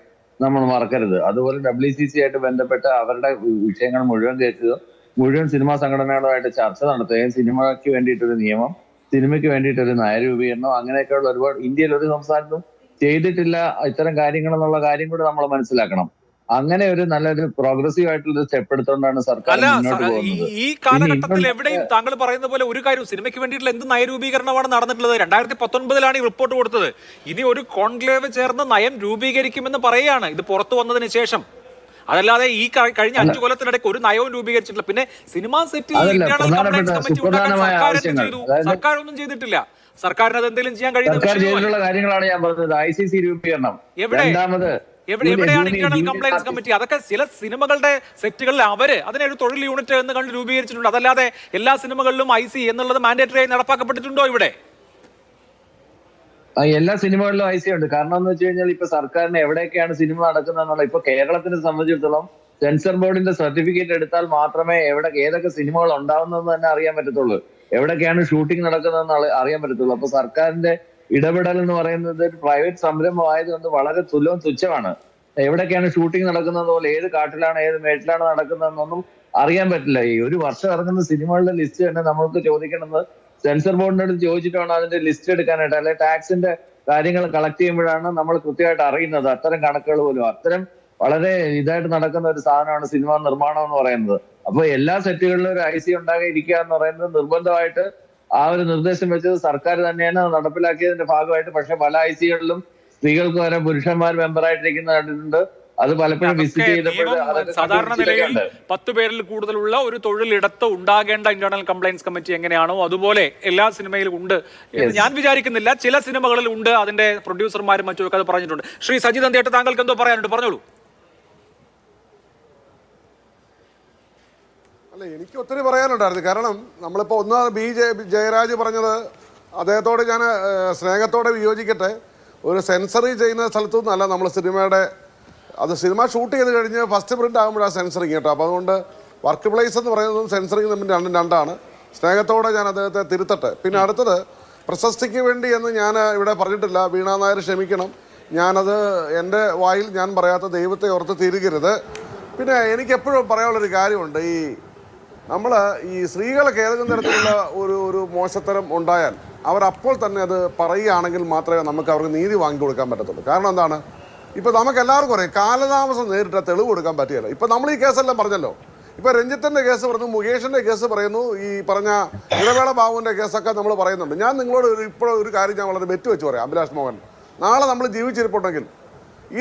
നമ്മൾ മറക്കരുത്. അതുപോലെ WCC ആയിട്ട് ബന്ധപ്പെട്ട് അവരുടെ വിഷയങ്ങൾ മുഴുവൻ കേൾക്കുക, മുഴുവൻ സിനിമാ സംഘടനകളുമായിട്ട് ചർച്ച നടത്തുകയും സിനിമയ്ക്ക് വേണ്ടിയിട്ടൊരു നിയമം, സിനിമയ്ക്ക് വേണ്ടിയിട്ടൊരു നയരൂപീകരണം, അങ്ങനെയൊക്കെയുള്ള ഒരുപാട് ഇന്ത്യയിൽ ഒരു സംസ്ഥാനത്തും ചെയ്തിട്ടില്ല ഇത്തരം കാര്യങ്ങൾ എന്നുള്ള കാര്യം കൂടെ നമ്മൾ മനസ്സിലാക്കണം. അങ്ങനെ ഒരു നല്ലൊരു പ്രോഗ്രസീവ് ആയിട്ടുള്ള സ്റ്റെപ്പ് എടുത്തുകൊണ്ടാണ് സർക്കാർ മുന്നോട്ട് പോകുന്നത്. ഈ കാലഘട്ടത്തിൽ എവിടെയും താങ്കൾ പറയുന്ന പോലെ ഒരു കാര്യം സിനിമയ്ക്ക് വേണ്ടിയിട്ടുള്ള എന്ത് നയരൂപീകരണമാണ് നടന്നിട്ടുള്ളത്? 2019 ഈ റിപ്പോർട്ട് കൊടുത്തത്. ഇനി ഒരു കോൺക്ലേവ് ചേർന്ന് നയം രൂപീകരിക്കുമെന്ന് പറയുകയാണ് ഇത് പുറത്തു വന്നതിന് ശേഷം. അതല്ലാതെ ഈ കഴിഞ്ഞ 5 കൊല്ലത്തിനിടയ്ക്ക് ഒരു നയവും രൂപീകരിച്ചിട്ടില്ല. പിന്നെ സിനിമാ സെറ്റിൽ സർക്കാർ ഒന്നും ചെയ്തിട്ടില്ല. സർക്കാരിന് അത് എന്തെങ്കിലും ചെയ്യാൻ കഴിയുന്ന കാര്യങ്ങളാണ് ഞാൻ പറഞ്ഞത്. ICC രൂപീകരണം എവിടെയാണ് ഇന്റേണൽ കംപ്ലൈൻസ് കമ്മിറ്റി? അതൊക്കെ ചില സിനിമകളുടെ സെറ്റുകളിൽ അതിനൊരു തൊഴിൽ യൂണിറ്റ് എന്ന് കണ്ട് രൂപീകരിച്ചിട്ടുണ്ട്. അതല്ലാതെ എല്ലാ സിനിമകളിലും IC എന്നുള്ളത് മാൻഡേറ്ററി ആയി നടപ്പാക്കപ്പെട്ടിട്ടുണ്ടോ? ഇവിടെ എല്ലാ സിനിമകളിലും IC ഉണ്ട്. കാരണം എന്ന് വെച്ച് കഴിഞ്ഞാൽ ഇപ്പൊ സർക്കാരിന് എവിടെയൊക്കെയാണ് സിനിമ നടക്കുന്നതെന്നുള്ള ഇപ്പൊ കേരളത്തിനെ സംബന്ധിച്ചിടത്തോളം സെൻസർ ബോർഡിന്റെ സർട്ടിഫിക്കറ്റ് എടുത്താൽ മാത്രമേ ഏതൊക്കെ സിനിമകൾ ഉണ്ടാവുന്നതെന്ന് തന്നെ അറിയാൻ പറ്റത്തുള്ളൂ. എവിടെയൊക്കെയാണ് ഷൂട്ടിംഗ് നടക്കുന്നതെന്ന് അറിയാൻ പറ്റത്തുള്ളൂ. അപ്പൊ സർക്കാരിന്റെ ഇടപെടൽ എന്ന് പറയുന്നത് ഒരു പ്രൈവറ്റ് സംരംഭം ആയതുകൊണ്ട് വളരെ തുച്ഛമാണ്. എവിടെയൊക്കെയാണ് ഷൂട്ടിംഗ് നടക്കുന്നത് പോലെ ഏത് കാട്ടിലാണ് ഏത് മേട്ടിലാണ് നടക്കുന്നതെന്നൊന്നും അറിയാൻ പറ്റില്ല. ഈ ഒരു വർഷം ഇറങ്ങുന്ന സിനിമകളുടെ ലിസ്റ്റ് തന്നെ നമ്മൾക്ക് ചോദിക്കണമെന്ന് സെൻസർ ബോർഡിന്റെ അടുത്ത് ചോദിച്ചിട്ട് വേണം അതിന്റെ ലിസ്റ്റ് എടുക്കാനായിട്ട്. അല്ലെ ടാക്സിന്റെ കാര്യങ്ങൾ കളക്ട് ചെയ്യുമ്പോഴാണ് നമ്മൾ കൃത്യമായിട്ട് അറിയുന്നത് അത്തരം കണക്കുകൾ പോലും. അത്തരം വളരെ ഇതായിട്ട് നടക്കുന്ന ഒരു സാധനമാണ് സിനിമാ നിർമ്മാണം എന്ന് പറയുന്നത്. അപ്പൊ എല്ലാ സെറ്റുകളിലും ഒരു IC ഉണ്ടാകെ ഇരിക്കുക എന്ന് പറയുന്നത് നിർബന്ധമായിട്ട് ആ ഒരു നിർദ്ദേശം വെച്ചത് സർക്കാർ തന്നെയാണ് നടപ്പിലാക്കിയതിന്റെ ഭാഗമായിട്ട്. പക്ഷെ പല IC-കളിലും സ്ത്രീകൾക്ക് വരെ പുരുഷന്മാർ മെമ്പറായിട്ടിരിക്കുന്ന കണ്ടിട്ടുണ്ട്. അത് പലപ്പോഴും വിസിറ്റ് ചെയ്തപ്പോൾ സാധാരണ നിലയിൽ 10 പേരിൽ കൂടുതലുള്ള ഒരു തൊഴിലിടത്ത് ഉണ്ടാകേണ്ട ഇന്റേണൽ കംപ്ലൈൻസ് കമ്മിറ്റി എങ്ങനെയാണോ അതുപോലെ എല്ലാ സിനിമയിലും ഉണ്ട് എന്ന് ഞാൻ വിചാരിക്കുന്നില്ല. ചില സിനിമകളിൽ ഉണ്ട്, അതിന്റെ പ്രൊഡ്യൂസർമാരും മറ്റുമൊക്കെ അത് പറഞ്ഞിട്ടുണ്ട്. ശ്രീ സജി നന്ദിയേട്ട, താങ്കൾക്ക് എന്തോ പറയാനുണ്ട്, പറഞ്ഞോളൂ. അല്ല, എനിക്ക് ഒത്തിരി പറയാനുണ്ടായിരുന്നു. കാരണം നമ്മളിപ്പോൾ ജയരാജ് പറഞ്ഞത് അദ്ദേഹത്തോട് ഞാൻ സ്നേഹത്തോടെ വിയോജിക്കട്ടെ. ഒരു സെൻസറി ചെയ്യുന്ന സ്ഥലത്തു നിന്നല്ല നമ്മൾ സിനിമയുടെ സിനിമ ഷൂട്ട് ചെയ്ത് കഴിഞ്ഞ് ഫസ്റ്റ് പ്രിൻ്റ് ആകുമ്പോഴാണ് സെൻസറിങ് കേട്ടോ. അപ്പോൾ അതുകൊണ്ട് വർക്ക് പ്ലേസ് എന്ന് പറയുന്നതും സെൻസറിങ് തമ്മിൽ രണ്ടാണ്. സ്നേഹത്തോടെ ഞാൻ അദ്ദേഹത്തെ തിരുത്തട്ടെ. പിന്നെ അടുത്തത് പ്രശസ്തിക്ക് വേണ്ടി എന്ന് ഞാൻ ഇവിടെ പറഞ്ഞിട്ടില്ല. വീണ നായർ ക്ഷമിക്കണം, ഞാനത് എൻ്റെ വായിൽ ഞാൻ പറയാത്ത ദൈവത്തെ ഓർത്ത് തിരുകരുത്. പിന്നെ എനിക്കെപ്പോഴും പറയാനുള്ളൊരു കാര്യമുണ്ട്, നമ്മൾ ഈ സ്ത്രീകളൊക്കെ ഏതെങ്കിലും തരത്തിലുള്ള ഒരു മോശത്തരം ഉണ്ടായാൽ അവരപ്പോൾ തന്നെ അത് പറയുകയാണെങ്കിൽ മാത്രമേ നമുക്ക് അവർക്ക് നീതി വാങ്ങിക്കൊടുക്കാൻ പറ്റത്തുള്ളൂ. കാരണം എന്താണ്, ഇപ്പോൾ നമുക്ക് എല്ലാവർക്കും അറിയാം കാലതാമസം നേരിട്ട തെളിവ് കൊടുക്കാൻ പറ്റിയല്ലോ. ഇപ്പോൾ നമ്മൾ ഈ കേസെല്ലാം പറഞ്ഞല്ലോ. ഇപ്പോൾ രഞ്ജിത്തിൻ്റെ കേസ് പറഞ്ഞു, മുകേഷിൻ്റെ കേസ് പറയുന്നു, ഈ പറഞ്ഞ ഇടവേള ബാബുവിൻ്റെ കേസൊക്കെ നമ്മൾ പറയുന്നുണ്ട്. ഞാൻ നിങ്ങളോട് ഒരു കാര്യം ഞാൻ വളരെ ബെറ്റ് വെച്ച് പറയാം, അഭിലാഷ് മോഹൻ, നാളെ നമ്മൾ ജീവിച്ചിരിപ്പുണ്ടെങ്കിൽ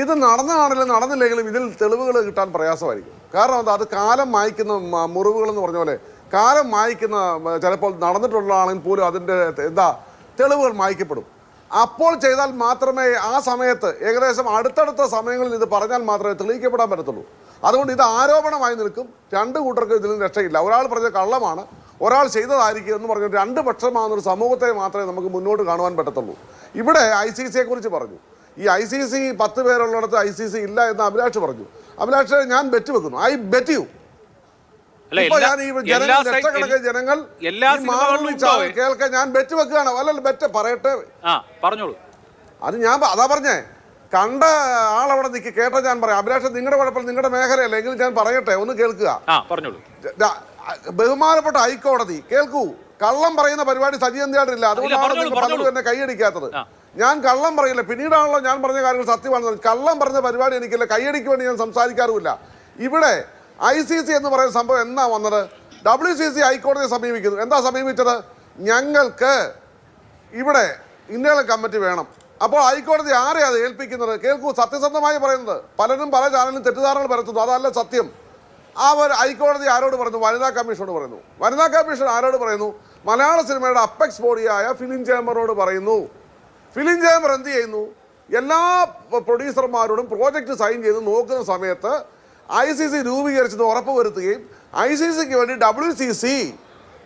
ഇത് നടന്നതാണെങ്കിലും നടന്നില്ലെങ്കിലും ഇതിൽ തെളിവുകൾ കിട്ടാൻ പ്രയാസമായിരിക്കും. കാരണം എന്താ, അത് കാലം മായ്ക്കുന്ന മുറിവുകളെന്ന് പറഞ്ഞ പോലെ കാലം മായ്ക്കുന്ന, ചിലപ്പോൾ നടന്നിട്ടുള്ളതാണെങ്കിൽ പോലും അതിൻ്റെ തെളിവുകൾ മായ്ക്കപ്പെടും. അപ്പോൾ ചെയ്താൽ മാത്രമേ ആ സമയത്ത് ഏകദേശം അടുത്തടുത്ത സമയങ്ങളിൽ ഇത് പറഞ്ഞാൽ മാത്രമേ തെളിയിക്കപ്പെടാൻ പറ്റത്തുള്ളൂ. അതുകൊണ്ട് ഇത് ആരോപണമായി നിൽക്കും. രണ്ട് കൂട്ടർക്ക് ഇതിൽ രക്ഷയില്ല. ഒരാൾ പറഞ്ഞ കള്ളമാണ്, ഒരാൾ ചെയ്തതായിരിക്കും എന്ന് പറഞ്ഞു രണ്ട് പക്ഷമാകുന്നൊരു സമൂഹത്തെ മാത്രമേ നമുക്ക് മുന്നോട്ട് കാണുവാൻ പറ്റത്തുള്ളൂ. ഇവിടെ ICC കുറിച്ച് പറഞ്ഞു. ഈ ICC 10 പേരുള്ളിടത്ത് ICC ഇല്ല എന്ന് അഭിലാഷ് പറഞ്ഞു. അഭിലാഷ്, ഞാൻ ബെറ്റ് വെക്കുന്നു, ഐ ബെറ്റ് യു. ജനങ്ങൾ കേൾക്കാൻ ഞാൻ ബെറ്റ് വെക്കുകയാണ്. അല്ലല്ല, ബെറ്റ് പറയട്ടെ, പറഞ്ഞോളൂ. അത് ഞാൻ അതാ പറഞ്ഞേ, കണ്ട ആളവിടെ നിൽക്കി കേട്ട ഞാൻ പറയാം. അഭിലാഷ്, നിങ്ങളുടെ കുഴപ്പം നിങ്ങളുടെ മേഖലയല്ല, എങ്കിലും ഞാൻ പറയട്ടെ, ഒന്ന് കേൾക്കുക. ബഹുമാനപ്പെട്ട ഹൈക്കോടതി കേൾക്കൂ. കള്ളം പറയുന്ന പരിപാടി സജീവന്തിയായിട്ടില്ല. അതുകൊണ്ടാണ് പലരും എന്നെ കൈയടിക്കാത്തത്. ഞാൻ കള്ളം പറയില്ല, പിന്നീടാണല്ലോ ഞാൻ പറഞ്ഞ കാര്യങ്ങൾ സത്യമാണെന്ന്. കള്ളം പറഞ്ഞ പരിപാടി എനിക്കില്ല, കൈയടിക്ക് വേണ്ടി ഞാൻ സംസാരിക്കാറുമില്ല. ഇവിടെ ICC എന്ന് പറയുന്ന സംഭവം എന്നാ വന്നത്? WCC ഹൈക്കോടതിയെ സമീപിക്കുന്നു. എന്താ സമീപിച്ചത്? ഞങ്ങൾക്ക് ഇവിടെ ഇന്റേണൽ കമ്മിറ്റി വേണം. അപ്പോൾ ഹൈക്കോടതി ആരെയാണ് അത് ഏൽപ്പിക്കുന്നത്? കേൾക്കൂ, സത്യസന്ധമായി പറയുന്നത്. പലരും പല ചാനലിലും തെറ്റിദ്ധാരണകൾ പരത്തുന്നു, അതല്ല സത്യം. ഹൈക്കോടതി ആരോട് പറയുന്നു? വനിതാ കമ്മീഷനോട് പറയുന്നു. വനിതാ കമ്മീഷൻ ആരോട് പറയുന്നു? മലയാള സിനിമയുടെ അപ്പെക്സ് ബോഡിയായ ഫിലിം ചേംബറോട് പറയുന്നു. ഫിലിം ചേംബർ എന്ത് ചെയ്യുന്നു? എല്ലാ പ്രൊഡ്യൂസർമാരോടും പ്രോജക്റ്റ് സൈൻ ചെയ്ത് നോക്കുന്ന സമയത്ത് ICC രൂപീകരിച്ചത് ഉറപ്പുവരുത്തുകയും ICCക്ക് വേണ്ടി WCC,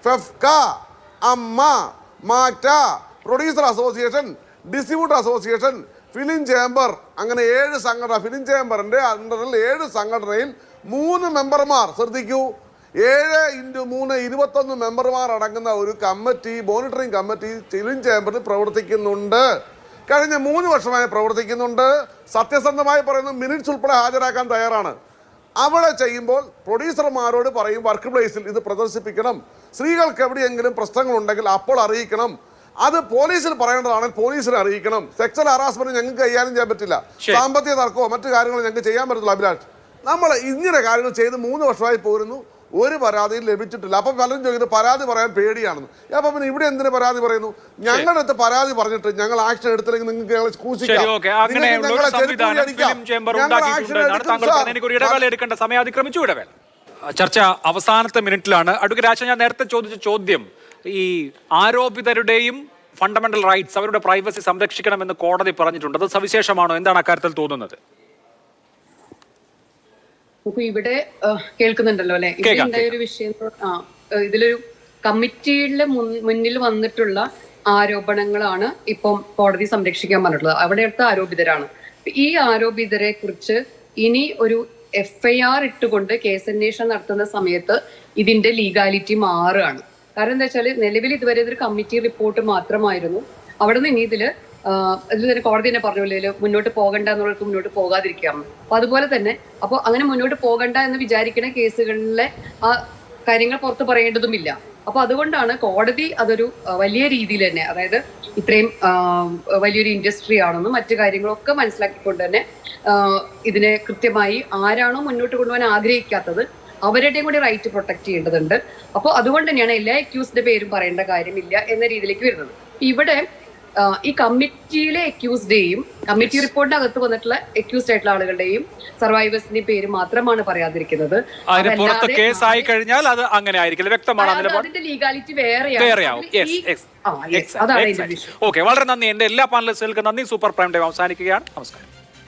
ഫെഫ്ക, അമ്മ, മാറ്റ, producer association, distributor association, film chamber, അങ്ങനെ 7 സംഘടന. ഫിലിം ചേംബറിന്റെ അണ്ടറിൽ 7 സംഘടനയിൽ 3 മെമ്പർമാർ. ശ്രദ്ധിക്കൂ, 7 × 3 21 മെമ്പർമാർ അടങ്ങുന്ന ഒരു കമ്മിറ്റി, മോണിറ്ററിംഗ് കമ്മിറ്റി ഫിലിം ചേംബറിൽ പ്രവർത്തിക്കുന്നുണ്ട്. കഴിഞ്ഞ 3 വർഷമായി പ്രവർത്തിക്കുന്നുണ്ട്. സത്യസന്ധമായി പറയുന്നു, മിനിറ്റ്സ് ഉൾപ്പെടെ ഹാജരാക്കാൻ തയ്യാറാണ്. അവിടെ ചെയ്യുമ്പോൾ പ്രൊഡ്യൂസർമാരോട് പറയും, വർക്ക് പ്ലേസിൽ ഇത് പ്രദർശിപ്പിക്കണം, സ്ത്രീകൾക്ക് എവിടെയെങ്കിലും പ്രശ്നങ്ങളുണ്ടെങ്കിൽ അപ്പോൾ അറിയിക്കണം. അത് പോലീസിൽ പറയേണ്ടതാണെങ്കിൽ പോലീസിനെ അറിയിക്കണം. സെക്സ്വൽ ഹറാസ്മെന്റ് ഞങ്ങൾക്ക് കൈകാര്യം ചെയ്യാൻ പറ്റില്ല. സാമ്പത്തിക തർക്കമോ മറ്റു കാര്യങ്ങളോ ഞങ്ങൾക്ക് ചെയ്യാൻ പറ്റില്ല. അഭിലാഷ്, നമ്മൾ ഇങ്ങനെ കാര്യങ്ങൾ ചെയ്ത് 3 വർഷമായി പോരുന്നു, ഒരു പരാതിയും ലഭിച്ചിട്ടില്ല. അപ്പം പലരും ചോദിക്കുന്നത് പരാതി പറയാൻ പേടിയാണെന്ന്. അപ്പം പിന്നെ ഇവിടെ എന്തിനു പരാതി പറയുന്നു? ഞങ്ങളുടെ അടുത്ത് പരാതി പറഞ്ഞിട്ട് ഞങ്ങൾ ആക്ഷൻ എടുത്തില്ലെങ്കിൽ നിങ്ങൾക്ക് സമയം അതിക്രമിച്ചു. ഇടവേള. ചർച്ച അവസാനത്തെ മിനിറ്റിലാണ്. അഡ്വക്കേറ്റ് രാജ, ഞാൻ നേരത്തെ ചോദിച്ച ചോദ്യം, ഈ ആരോപിതരുടെയും ഫണ്ടമെന്റൽ റൈറ്റ്സ്, അവരുടെ പ്രൈവസി സംരക്ഷിക്കണമെന്ന് കോടതി പറഞ്ഞിട്ടുണ്ട്. അത് സവിശേഷമാണോ? എന്താണ് അക്കാര്യത്തിൽ തോന്നുന്നത്? ഇവിടെ കേൾക്കുന്നുണ്ടല്ലോ അല്ലെ? ഇവിടെ ഒരു വിഷയം, ഇതിലൊരു കമ്മിറ്റിയുടെ മുന്നിൽ വന്നിട്ടുള്ള ആരോപണങ്ങളാണ് ഇപ്പം കോടതി സംരക്ഷിക്കാൻ പറഞ്ഞിട്ടുള്ളത്. അവിടെയുള്ള ആരോപിതരാണ്. ഈ ആരോപിതരെ കുറിച്ച് ഇനി ഒരു FIR ഇട്ടുകൊണ്ട് കേസന്വേഷണം നടത്തുന്ന സമയത്ത് ഇതിന്റെ ലീഗാലിറ്റി മാറുകയാണ്. കാരണം എന്താ വെച്ചാൽ നിലവിൽ ഇതുവരെ ഇതൊരു കമ്മിറ്റി റിപ്പോർട്ട് മാത്രമായിരുന്നു. അവിടെ നിന്ന് ഇനി ഇതില് തന്നെ കോടതി തന്നെ പറഞ്ഞില്ലേ, മുന്നോട്ട് പോകണ്ട എന്നുള്ളവർക്ക് മുന്നോട്ട് പോകാതിരിക്കാം. അപ്പൊ അതുപോലെ തന്നെ അങ്ങനെ മുന്നോട്ട് പോകണ്ട എന്ന് വിചാരിക്കുന്ന കേസുകളിലെ ആ കാര്യങ്ങൾ പുറത്ത് പറയേണ്ടതുമില്ല. അപ്പൊ അതുകൊണ്ടാണ് കോടതി അതൊരു വലിയ രീതിയിൽ തന്നെ, അതായത് ഇത്രയും വലിയൊരു ഇൻഡസ്ട്രി ആണെന്നും മറ്റു കാര്യങ്ങളൊക്കെ മനസ്സിലാക്കിക്കൊണ്ട് തന്നെ ഇതിനെ കൃത്യമായി ആരാണോ മുന്നോട്ട് കൊണ്ടുപോകാൻ ആഗ്രഹിക്കാത്തത് അവരുടെയും കൂടി റൈറ്റ് പ്രൊട്ടക്ട് ചെയ്യേണ്ടതുണ്ട്. അപ്പോൾ അതുകൊണ്ട് തന്നെയാണ് എല്ലാ അക്യൂസ്ഡിന്റെ പേരും പറയേണ്ട കാര്യമില്ല എന്ന രീതിയിലേക്ക് വരുന്നത്. ഇവിടെ ഈ കമ്മിറ്റിയിലെ അക്യൂസ്ഡേയും കമ്മിറ്റി റിപ്പോർട്ടിനകത്ത് വന്നിട്ടുള്ള അക്യൂസ്ഡ് ആയിട്ടുള്ള ആളുകളുടെയും സർവൈവേഴ്സിന്റെയും പേര് മാത്രമാണ് പറയാതിരിക്കുന്നത്. അതിന് പുറത്ത് കേസായി കഴിഞ്ഞാൽ അത് അങ്ങനെ ആയിരിക്കില്ല, വ്യക്തമാണ് അതിന്റെ ലീഗാലിറ്റി വേറെയാവും. അതാണ്. ഓക്കെ, വളരെ നന്ദി. എന്റെ എല്ലാ പാനലിസ്റ്റുകൾക്കും നന്ദി. സൂപ്പർ പ്രൈം ടൈം അവസാനിക്കുകയാണ്. നമസ്കാരം.